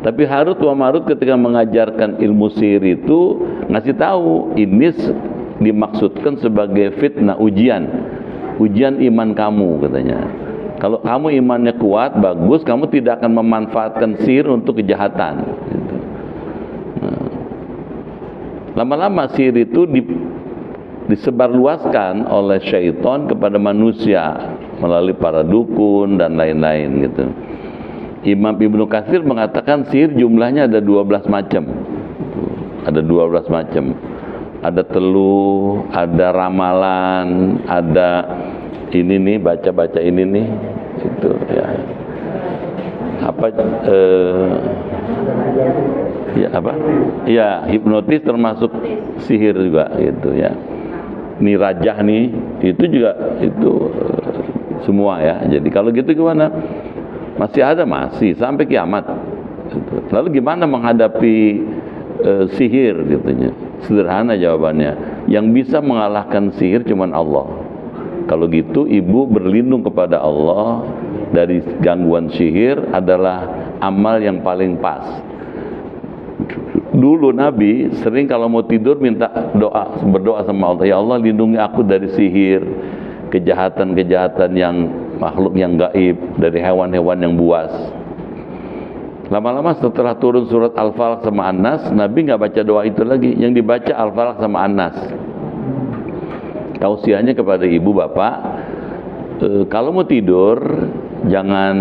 Tapi Harut wa Marut ketika mengajarkan ilmu sihir itu ngasih tahu ini dimaksudkan sebagai fitnah, ujian iman kamu katanya. Kalau kamu imannya kuat, bagus, kamu tidak akan memanfaatkan sihir untuk kejahatan gitu. Lama-lama sihir itu disebarluaskan oleh syaitan kepada manusia melalui para dukun dan lain-lain gitu. Imam Ibnu Katsir mengatakan sihir jumlahnya ada 12 macam. Ada 12 macam. Ada teluh, ada ramalan, ada ini nih, baca-baca ini nih, itu ya. Ya, hipnotis termasuk sihir juga gitu ya. Ini rajah nih, itu juga semua ya. Jadi kalau gitu gimana? Masih ada, masih sampai kiamat. Lalu gimana menghadapi sihir gitunya? Sederhana jawabannya. Yang bisa mengalahkan sihir cuman Allah. Kalau gitu ibu berlindung kepada Allah dari gangguan sihir adalah amal yang paling pas. Dulu Nabi sering kalau mau tidur minta berdoa sama Allah, ya Allah lindungi aku dari sihir, kejahatan-kejahatan yang makhluk yang gaib, dari hewan-hewan yang buas. Lama-lama setelah turun surat Al-Falaq sama An-Nas, Nabi nggak baca doa itu lagi, yang dibaca Al-Falaq sama An-Nas. Tausiahnya kepada ibu bapak, kalau mau tidur jangan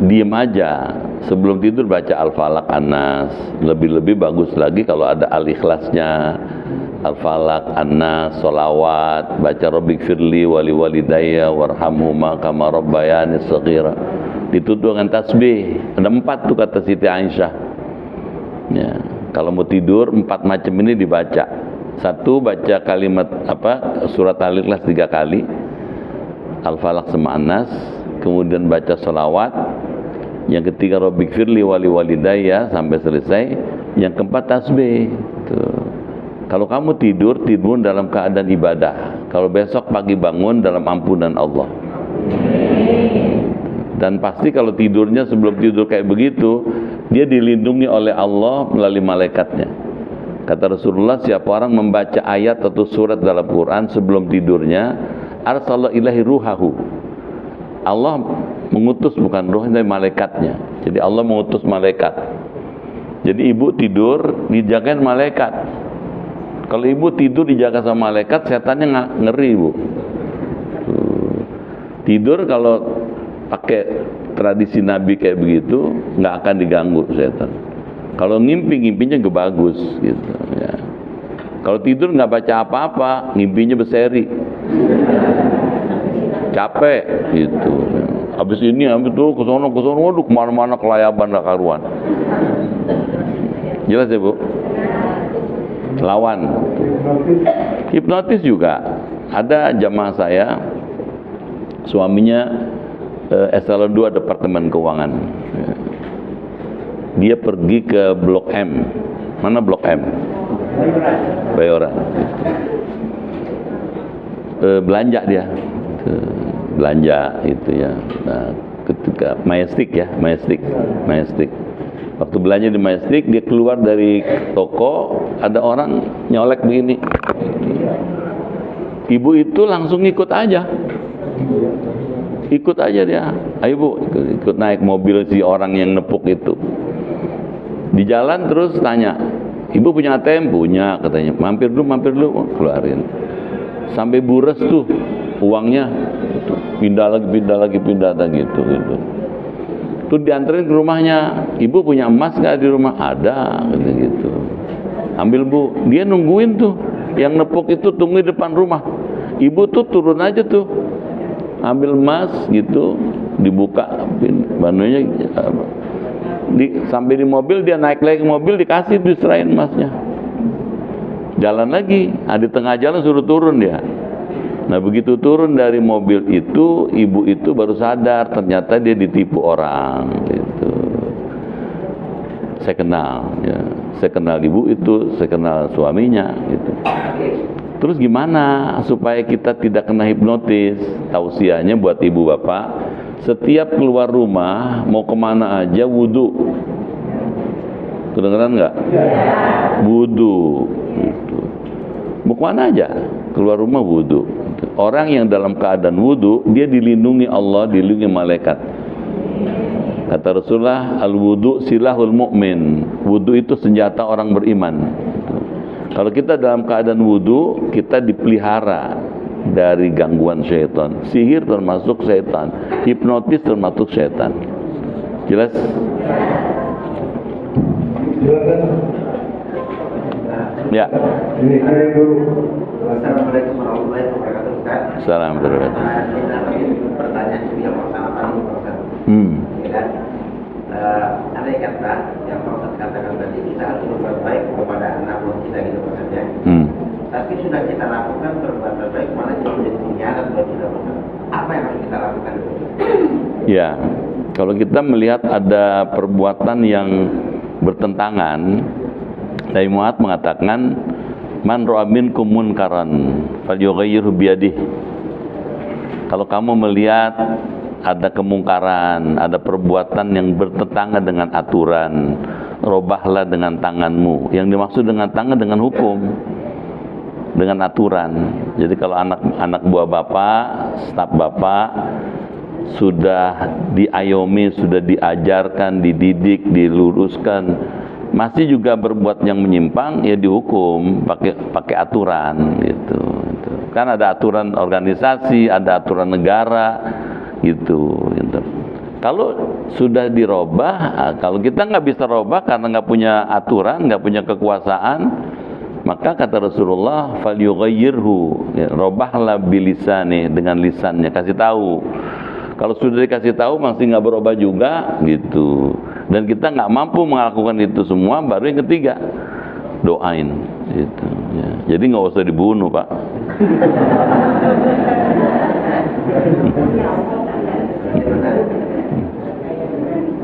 diem aja, sebelum tidur baca Al-Falaq, An-Nas. Lebih-lebih bagus lagi kalau ada Al-Ikhlasnya, Al-Falaq, An-Nas, sholawat, baca Rabbighfirli wali walidayya warhamhuma kama rabbayani shaghira. Ditutup dengan tasbih. Ada 4 tuh kata Siti Aisyah. Ya, kalau mau tidur 4 macam ini dibaca. 1, baca kalimat surat Al-Ikhlas 3 kali, Al-Falaq sama An-Nas. Kemudian baca sholawat. Yang ketiga Rabbighfirli wali walidayya sampai selesai. Yang keempat tasbih. Tuh. Kalau kamu tidur dalam keadaan ibadah. Kalau besok pagi bangun dalam ampunan Allah. Dan pasti kalau tidurnya sebelum tidur kayak begitu, dia dilindungi oleh Allah melalui malaikatnya. Kata Rasulullah, siapa orang membaca ayat atau surat dalam Quran sebelum tidurnya, arsalallahu ilahi ruhahu. Allah mengutus, bukan ruhnya, tapi malaikatnya. Jadi Allah mengutus malaikat. Jadi ibu tidur dijagain malaikat. Kalau ibu tidur dijaga sama malaikat, setannya ngeri ibu. Tidur kalau pakai tradisi Nabi kayak begitu nggak akan diganggu setan. Kalau ngimpinya bagus gitu ya. Kalau tidur nggak baca apa-apa, ngimpinya berseri, capek gitu. Habis ini habis itu kesono, waduh kemana-mana kelayaban dah karuan. Jelas ya Bu? Lawan. Hipnotis juga. Ada jamaah saya, suaminya eselon 2 Departemen Keuangan. Dia pergi ke Blok M. Mana Blok M? Bayoran. Belanja dia. Belanja itu ya. Nah, ketika Majestic. Waktu belanja di Majestic, dia keluar dari toko, ada orang nyolek begini. Ibu itu langsung ikut aja dia. Ayo Bu, ikut naik mobil si orang yang nepuk itu. Di jalan terus tanya, ibu punya ATM? Punya, katanya. Mampir dulu, keluarin. Sampai bures tuh uangnya, pindah lagi gitu. Tuh dianterin ke rumahnya. Ibu punya emas nggak di rumah? Ada, gitu. Ambil Bu. Dia nungguin tuh, yang nepuk itu tunggu di depan rumah. Ibu tuh turun aja tuh, ambil emas gitu, dibuka banunya, sampai di mobil, dia naik lagi ke mobil, dikasih, diserahin emasnya. Jalan lagi, di tengah jalan suruh turun dia. Nah begitu turun dari mobil itu, ibu itu baru sadar ternyata dia ditipu orang gitu. Saya kenal ibu itu, saya kenal suaminya gitu. Terus gimana supaya kita tidak kena hipnotis? Tausiahnya buat ibu bapak, setiap keluar rumah mau kemana aja wudu. Kedengeran nggak? Wudu. Gitu. Mau kemana aja? Keluar rumah wudu. Orang yang dalam keadaan wudu, dia dilindungi Allah, dilindungi malaikat. Kata Rasulullah, al-wudu silahul mu'min. Wudu itu senjata orang beriman. Kalau kita dalam keadaan wudu, kita dipelihara dari gangguan syaitan. Sihir termasuk syaitan, hipnotis termasuk syaitan. Jelas? Silakan. Ya. Ini kirim dulu. Assalamualaikum warahmatullahi wabarakatuh, Ustaz. Assalamualaikum. Kita lagi pertanyaan yang pertama kali, Ustaz. Ya kan? Andai kata yang Ustaz katakan tadi, kita harus berbuat baik kepada anak buah kita gitu, Ustaz ya. Tapi sudah kita lakukan berbuat baik, malah jadi pengkhianat buat kita, Ustaz. Apa yang harus kita lakukan? Ya, kalau kita melihat ada perbuatan yang bertentangan, Nabi Muhammad mengatakan, man ra'a minkum munkaran falyughayyirhu biyadihi. Kalau kamu melihat ada kemungkaran, ada perbuatan yang bertentangan dengan aturan, robahlah dengan tanganmu. Yang dimaksud dengan tangan dengan hukum, dengan aturan. Jadi kalau anak buah bapak, staf bapak sudah diayomi, sudah diajarkan, dididik, diluruskan, masih juga berbuat yang menyimpang, ya dihukum pakai aturan gitu. Kan ada aturan organisasi, ada aturan negara gitu. Kalau sudah dirobah, kalau kita nggak bisa robah karena nggak punya aturan, nggak punya kekuasaan, maka kata Rasulullah, falyughayyirhu, ya, robahlah bilisani, dengan lisannya, kasih tahu. Kalau sudah dikasih tahu masih nggak berubah juga gitu, dan kita nggak mampu melakukan itu semua, baru yang ketiga doain gitu ya. Jadi nggak usah dibunuh, Pak.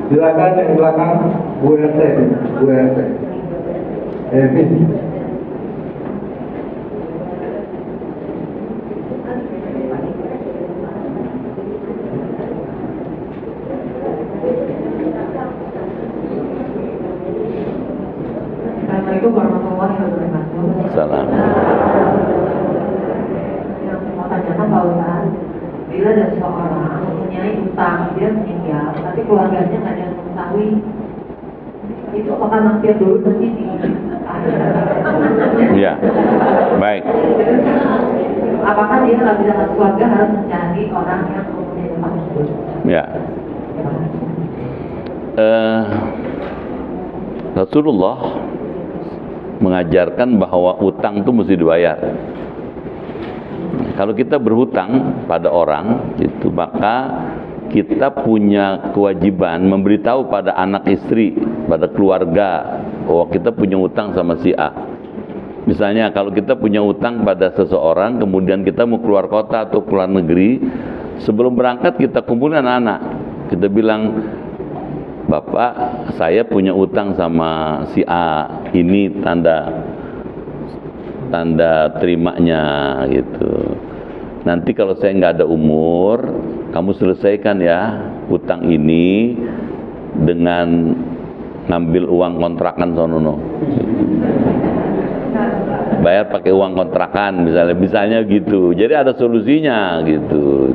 Silakan yang belakang, Bu RT. Evin. Assalamualaikum warahmatullahi wabarakatuh. Salam. Yang mau tanyakan Pak Ustaz, bila ada seseorang mempunyai utang, dia meninggal, tapi keluarganya nggak ada yang mengetahui, itu apakah mampir dulu ke sini? Ya, baik. Apakah dia nggak bisa masuk keluarga, harus mencari orang yang mempunyai utang tersebut? Ya. Rasulullah mengajarkan bahwa utang itu mesti dibayar. Kalau kita berhutang pada orang, itu maka kita punya kewajiban memberitahu pada anak istri, pada keluarga, bahwa kita punya utang sama si A. Misalnya kalau kita punya utang pada seseorang, kemudian kita mau keluar kota atau keluar negeri, sebelum berangkat kita kumpulkan anak. Kita bilang, Bapak, saya punya utang sama si A, ini tanda terimanya gitu. Nanti kalau saya nggak ada umur, kamu selesaikan ya utang ini dengan ngambil uang kontrakan sono. Bayar pakai uang kontrakan misalnya gitu. Jadi ada solusinya gitu.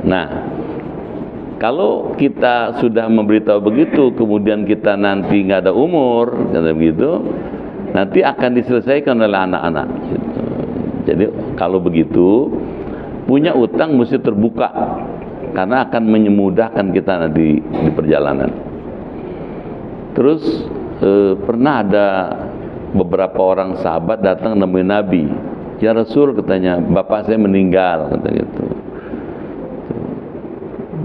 Nah, kalau kita sudah memberitahu begitu, kemudian kita nanti nggak ada umur, kata begitu, nanti akan diselesaikan oleh anak-anak. Gitu. Jadi kalau begitu, punya utang mesti terbuka, karena akan memudahkan kita nanti di perjalanan. Terus pernah ada beberapa orang sahabat datang nemuin Nabi. Ya Rasul, katanya, bapak saya meninggal, kata gitu.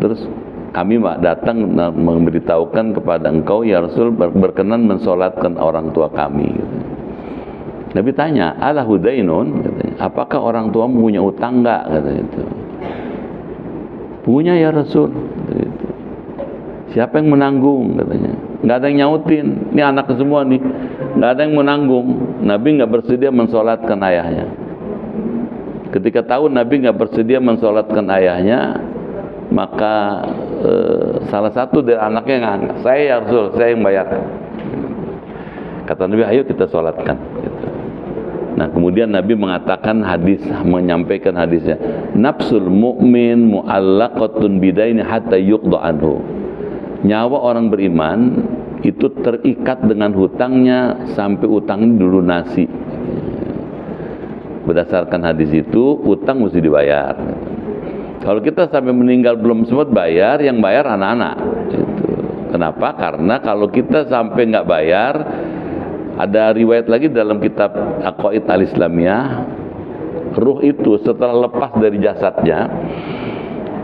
Terus kami datang memberitahukan kepada engkau, ya Rasul, berkenan mensolatkan orang tua kami. Gitu. Nabi tanya, ala hudainun, katanya, apakah orang tua punya utang enggak? Katanya itu. Punya ya Rasul. Gitu. Siapa yang menanggung? Katanya. Nggak ada yang nyautin. Ini anak semua nih. Nggak ada yang menanggung. Nabi nggak bersedia mensolatkan ayahnya. Ketika tahu Nabi nggak bersedia mensolatkan ayahnya, maka salah satu dari anaknya ngangkat, saya ya Rasul, saya yang bayar. Kata Nabi, ayo kita solatkan. Gitu. Nah kemudian Nabi mengatakan menyampaikan hadisnya, nafsul mu'min mu'allaqatun bidaini hatta yuqda anhu. Nyawa orang beriman itu terikat dengan hutangnya sampai utangnya dilunasi. Berdasarkan hadis itu, utang mesti dibayar. Kalau kita sampai meninggal belum sempat bayar, yang bayar anak-anak. Gitu. Kenapa? Karena kalau kita sampai nggak bayar, ada riwayat lagi dalam kitab Aqaid Al-Islamiyah, ruh itu setelah lepas dari jasadnya,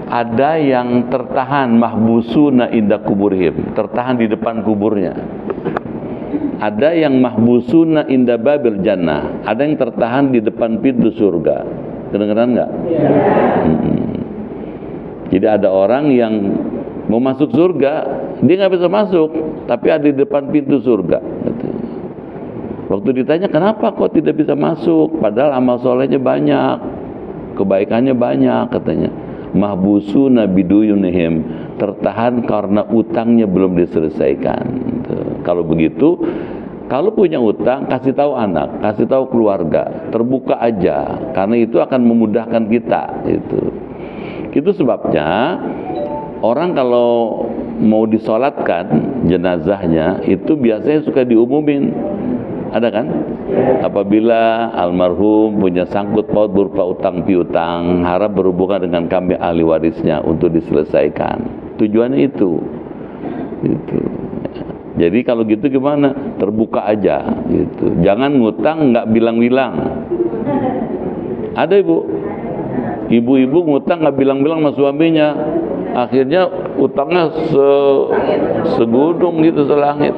ada yang tertahan, mahbusuna inda kuburihim, tertahan di depan kuburnya. Ada yang mahbusuna inda babil jannah, ada yang tertahan di depan pintu surga. Kedengeran nggak? Jadi ada orang yang mau masuk surga, dia nggak bisa masuk, tapi ada di depan pintu surga. Waktu ditanya kenapa kok tidak bisa masuk, padahal amal solehnya banyak, kebaikannya banyak, katanya mahbusuna biduyunihim, tertahan karena utangnya belum diselesaikan. Kalau begitu, kalau punya utang, kasih tahu anak, kasih tahu keluarga, terbuka aja, karena itu akan memudahkan kita. Itu sebabnya orang kalau mau disolatkan jenazahnya itu biasanya suka diumumin, ada kan? Apabila almarhum punya sangkut paut berupa utang piutang, harap berhubungan dengan kami ahli warisnya untuk diselesaikan. Tujuannya itu. Jadi kalau gitu gimana? Terbuka aja. Jangan ngutang nggak bilang-bilang. Ada ibu-ibu ngutang nggak bilang-bilang sama suaminya, akhirnya utangnya segudung gitu, selangit.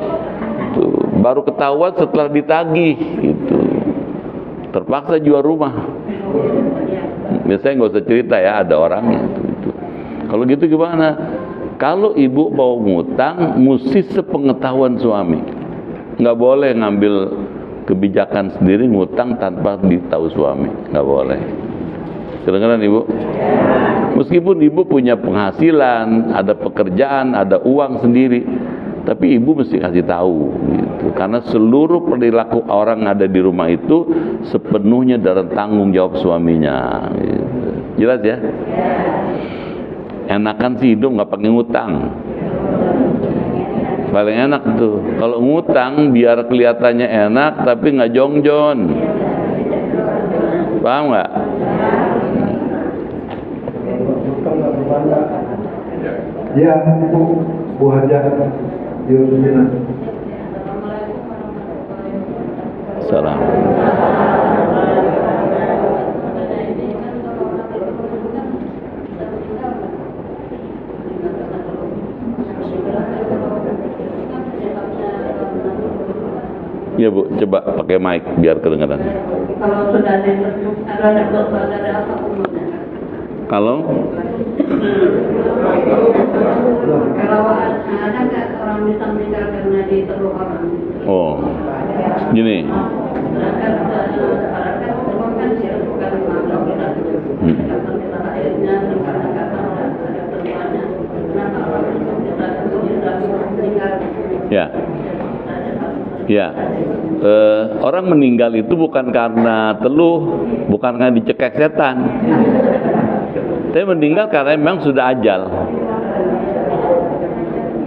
Baru ketahuan setelah ditagih, terpaksa jual rumah. Biasanya nggak usah cerita ya, ada orangnya. Kalau gitu gimana? Kalau ibu mau ngutang, mesti sepengetahuan suami. Nggak boleh ngambil kebijakan sendiri ngutang tanpa ditahu suami, nggak boleh. Kedengaran ibu? Meskipun ibu punya penghasilan, ada pekerjaan, ada uang sendiri, tapi ibu mesti kasih tahu, karena seluruh perilaku orang ada di rumah itu sepenuhnya dari tanggung jawab suaminya. Jelas ya? Enakan sih hidup nggak pakai ngutang. Paling enak tuh. Kalau ngutang biar kelihatannya enak tapi nggak jongjon. Paham nggak? Ya, Bu Hajah Yusmina. Salam. Ya Bu, coba pakai mic biar kedengaran. Kalau sudah ada dokter, ada apa umumnya? Kalau ada nggak orang bisa meninggal karena diteluh orang? oh, gini. Ya, orang meninggal itu bukan karena teluh, bukan karena dicekek setan. Tapi meninggal karena memang sudah ajal.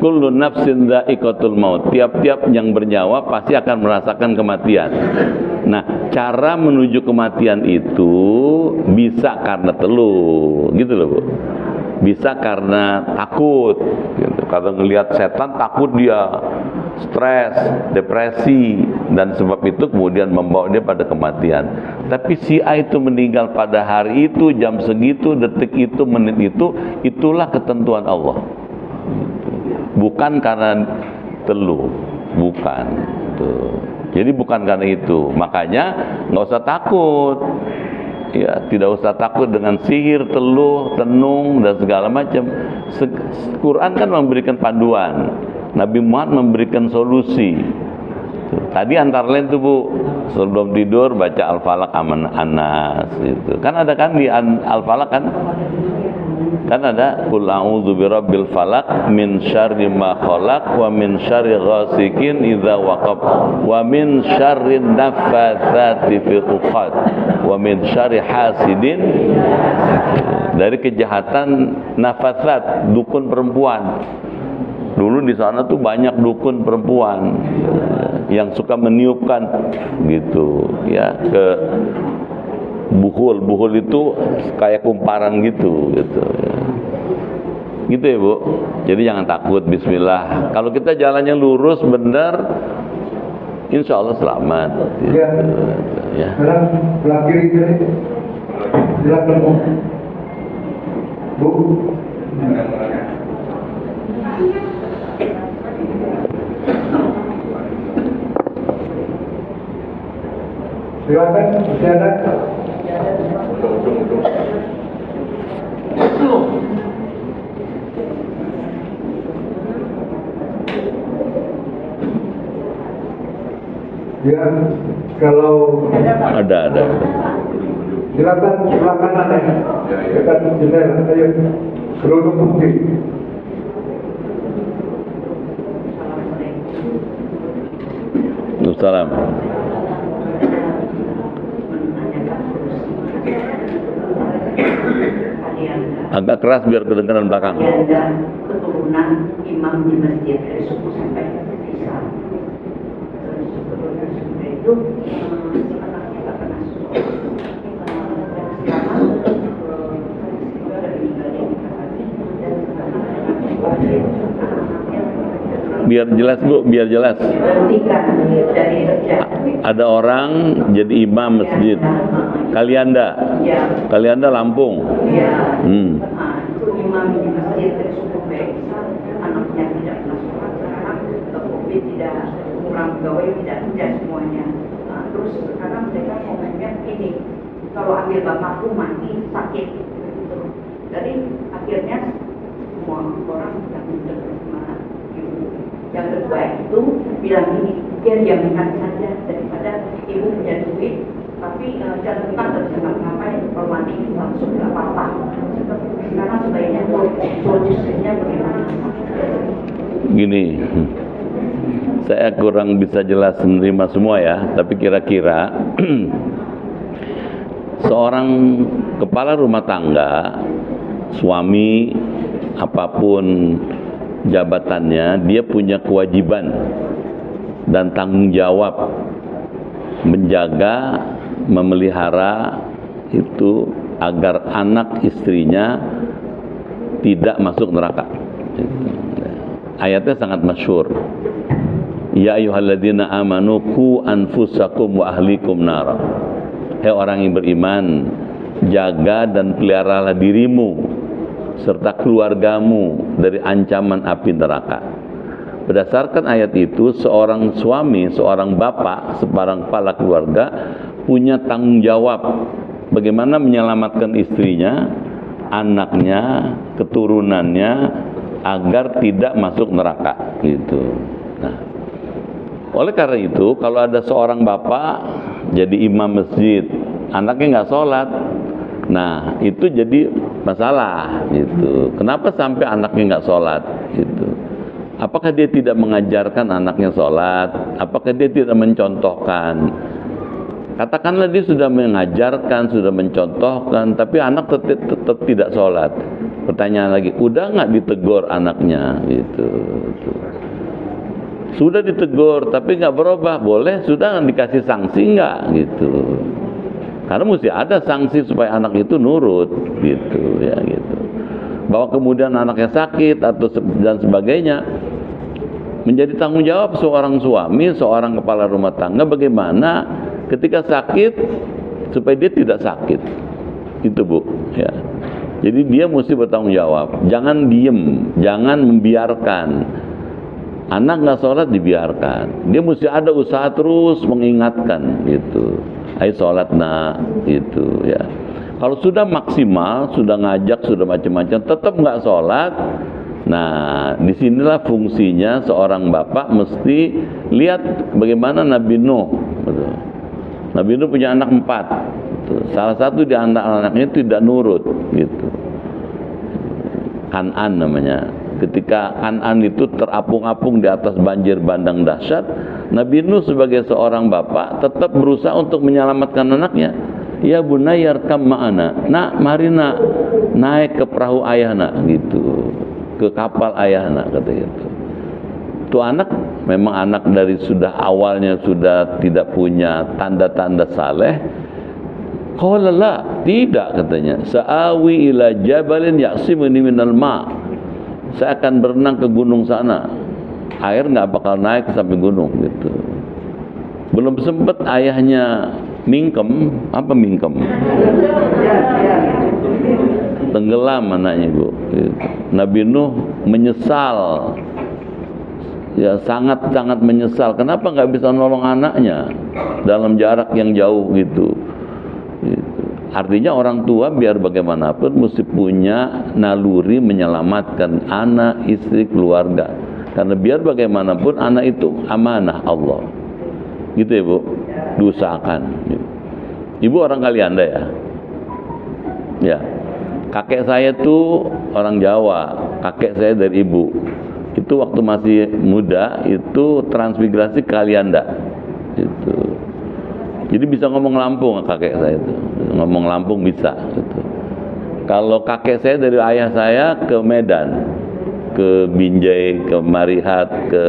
Kullu nafsin dha'iqatul maut. Tiap-tiap yang bernyawa pasti akan merasakan kematian. Nah, cara menuju kematian itu bisa karena teluh, gitu loh Bu. Bisa karena takut, gitu. Kalau ngelihat setan takut dia, stres, depresi, dan sebab itu kemudian membawa dia pada kematian. Tapi si A itu meninggal pada hari itu, jam segitu, detik itu, menit itu, itulah ketentuan Allah. Bukan karena teluh, bukan. Tuh. Jadi bukan karena itu. Makanya nggak usah takut. Ya, tidak usah takut dengan sihir, teluh, tenung, dan segala macam. Quran kan memberikan panduan. Nabi Muhammad memberikan solusi. Tadi antara lain tuh Bu, sebelum tidur baca Al-Falaq An-Nas itu. Kan ada kan di Al-Falaq kan? Kan ada qul a'udzu birabbil falaq min syarri ma khalaq wa min syarri ghasikin idza waqab wa min syarri naffatsati fil 'uqad wa min syarri hasidin, dari kejahatan nafatsat, dukun perempuan. Dulu dulu di sana tuh banyak dukun perempuan yang suka meniupkan gitu ya ke buhul. Buhul itu kayak kumparan gitu ya. Gitu ya Bu. Jadi jangan takut, bismillah. Kalau kita jalannya lurus benar, insya Allah selamat. Gitu. Ya. Sekarang belah kiri kiri. Silakan Bu. Silakan, masih ada. Ya, kalau Ada. silakan sebelah kanan ya. Dekat jendela, ayo. Kerudung putih. Salam. Agak keras biar kedengaran belakang. Ada keturunan imam di masjid dari suku sampai desa. Itu anaknya nggak pernah sekolah. Sekarang dari meninggalnya Biar jelas Bu, biar jelas. berhentikan dari kerja. Ada orang jadi imam masjid. Kalianda. Ya, Kalianda Lampung. ya. Hmm. Itu imam di masjid dari suku Bangsa, anaknya tidak pernah sekolah. Sekarang COVID tidak kurang pegawai tidak semuanya. Nah, terus sekarang mereka komennya ini, kalau ambil bapak tuh mati sakit. Gitu. Jadi akhirnya semua orang yang mendengar sama ibu. Yang kedua itu bilang ini, biar diamkan saja daripada ibu punya duit. Tapi jangan lupa nggak bisa ngapa-ngapain, kalau mati itu langsung nggak apa-apa. Sekarang sebaiknya solusinya bagaimana? Gini, saya kurang bisa jelas menerima semua ya, tapi kira-kira seorang kepala rumah tangga, suami, apapun jabatannya, dia punya kewajiban dan tanggung jawab menjaga, memelihara itu agar anak istrinya tidak masuk neraka. Ayatnya sangat masyhur. Ya ayyuhalladzina amanu qu anfusakum wa ahlikum nara. Hai orang yang beriman, jaga dan peliharalah dirimu serta keluargamu dari ancaman api neraka. Berdasarkan ayat itu, seorang suami, seorang bapak, seorang kepala keluarga punya tanggung jawab bagaimana menyelamatkan istrinya, anaknya, keturunannya agar tidak masuk neraka gitu. Nah, oleh karena itu, kalau ada seorang bapak jadi imam masjid, anaknya nggak sholat, nah itu jadi masalah gitu. Kenapa sampai anaknya nggak sholat gitu? Apakah dia tidak mengajarkan anaknya sholat? Apakah dia tidak mencontohkan? Katakanlah dia sudah mengajarkan, sudah mencontohkan, tapi anak tetap tidak sholat. Pertanyaan lagi, udah nggak ditegur anaknya? Gitu. Sudah ditegur, tapi nggak berubah. Boleh, sudah dikasih sanksi nggak? Gitu. Karena mesti ada sanksi supaya anak itu nurut, gitu ya gitu. Bahwa kemudian anaknya sakit atau dan sebagainya, menjadi tanggung jawab seorang suami, seorang kepala rumah tangga bagaimana ketika sakit supaya dia tidak sakit. Itu Bu, ya. Jadi dia mesti bertanggung jawab. Jangan diem, jangan membiarkan. Anak nggak sholat dibiarkan. Dia mesti ada usaha terus mengingatkan gitu. Ayo sholat nak, gitu ya. Kalau sudah maksimal, sudah ngajak, sudah macam-macam, tetap nggak sholat. Nah, disinilah fungsinya seorang bapak mesti lihat bagaimana Nabi Nuh. Betul. Nabi Nuh punya anak 4. Betul. Salah satu di anak-anaknya tidak nurut, gitu. Kan'an namanya. Ketika Kan'an itu terapung-apung di atas banjir bandang dahsyat, Nabi Nuh sebagai seorang bapak tetap berusaha untuk menyelamatkan anaknya. Ya bunayya arkam ma'ana. Nak, mari nak naik ke perahu ayah nak, gitu. Ke kapal ayah nak, kata gitu. Itu anak memang anak dari sudah awalnya sudah tidak punya tanda-tanda saleh. Qala la, tidak katanya. Sa'awi ila jabalin ya'simuni minal ma'. Saya akan berenang ke gunung sana. Air nggak bakal naik sampai gunung gitu. Belum sempat ayahnya mingkem, apa mingkem? Tenggelam anaknya, Bu. Gitu. Nabi Nuh menyesal. Ya sangat-sangat menyesal. Kenapa nggak bisa nolong anaknya dalam jarak yang jauh gitu? Artinya orang tua biar bagaimanapun mesti punya naluri menyelamatkan anak, istri, keluarga. Karena biar bagaimanapun anak itu amanah Allah. Gitu ya, Bu. Diusahakan. Ibu orang Kalianda ya? Ya. Kakek saya tuh orang Jawa. Kakek saya dari ibu. Itu waktu masih muda itu transmigrasi ke Kalianda. Gitu. Jadi bisa ngomong Lampung kakek saya itu. Ngomong Lampung bisa gitu. Kalau kakek saya dari ayah saya ke Medan, ke Binjai, ke Marihat, ke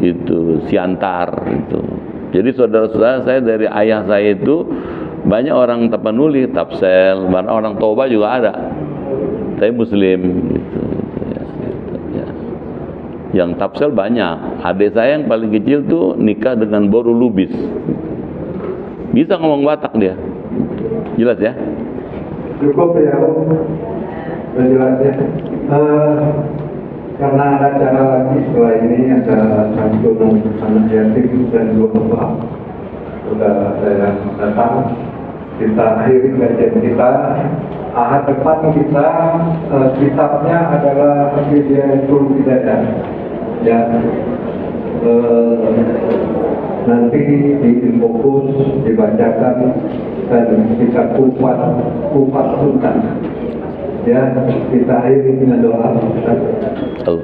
itu Siantar itu. Jadi saudara-saudara saya dari ayah saya itu banyak orang Tapanuli, Tapsel, banyak orang Toba juga ada. Tapi Muslim gitu, ya. Yang Tapsel banyak. Adik saya yang paling kecil tuh nikah dengan Boru Lubis. Bisa ngomong Batak dia. Jelas ya? Cukup ya, penjelasannya. Karena ada acara lagi setelah ini ada satu anak yatim dan 2 bapak. Sudah saya datang. Kita akhiri kajian kita. Ahad depan kita kitabnya adalah Bidayatul Hidayah. Ya. Nanti diinfokus, dibacakan dan kita kupas tuntas. Ya, kita akhiri dengan doa.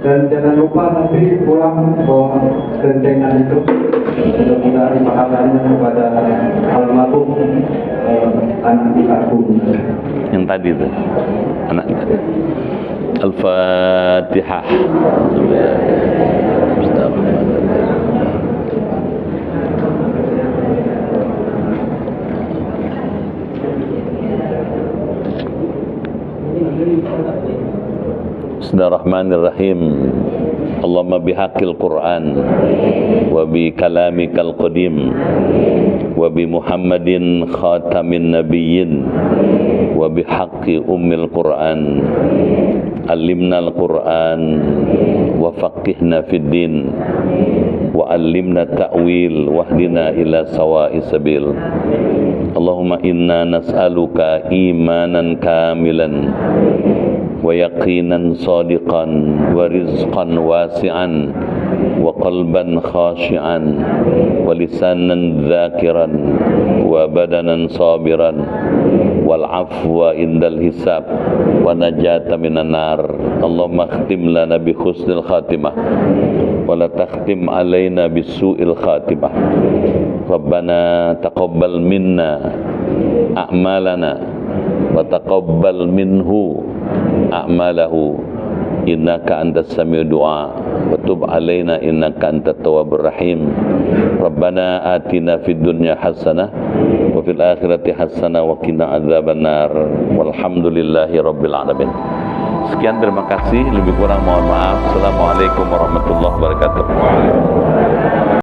Dan jangan lupa nanti pulang bawa kentengan itu. Mudah-mudahan pahalanya kepada almarhum anak kita pun. Yang tadi itu anak tadi. Al-Fatihah. Bismillahirrahmanirrahim. Allahumma bihaqqil Qur'an wa bi kalamikal qadim wa bi Muhammadin khatamin nabiyyin wa bi haqqi ummil Qur'an allimnal Qur'an wa faqihna fid din wa allimna ta'wil wahdina ila sawa'is sabil. Allahumma inna nas'aluka imanan kamilan wa yaqinan sadiqan wa rizqan wasi'an wa qalban khashi'an wa lisanan dhakiran wa badanan sabiran wal afwa indal hisab wa najata minan nar. Allahumma khtim lana bi husnil khatimah wa la takhtim alaina bis su'il khatimah. Rabbana taqabbal minna a'malana wa taqabbal minhu a'malahu innaka antas sami'ud du'a wa tub alaina innaka antat tawwabur rahim. Rabbana atina fid dunya hasanah wa fil akhirati hasanah wa qina adzabannar walhamdulillahi rabbil alamin. Sekian, terima kasih, lebih kurang mohon maaf. Assalamualaikum warahmatullahi wabarakatuh.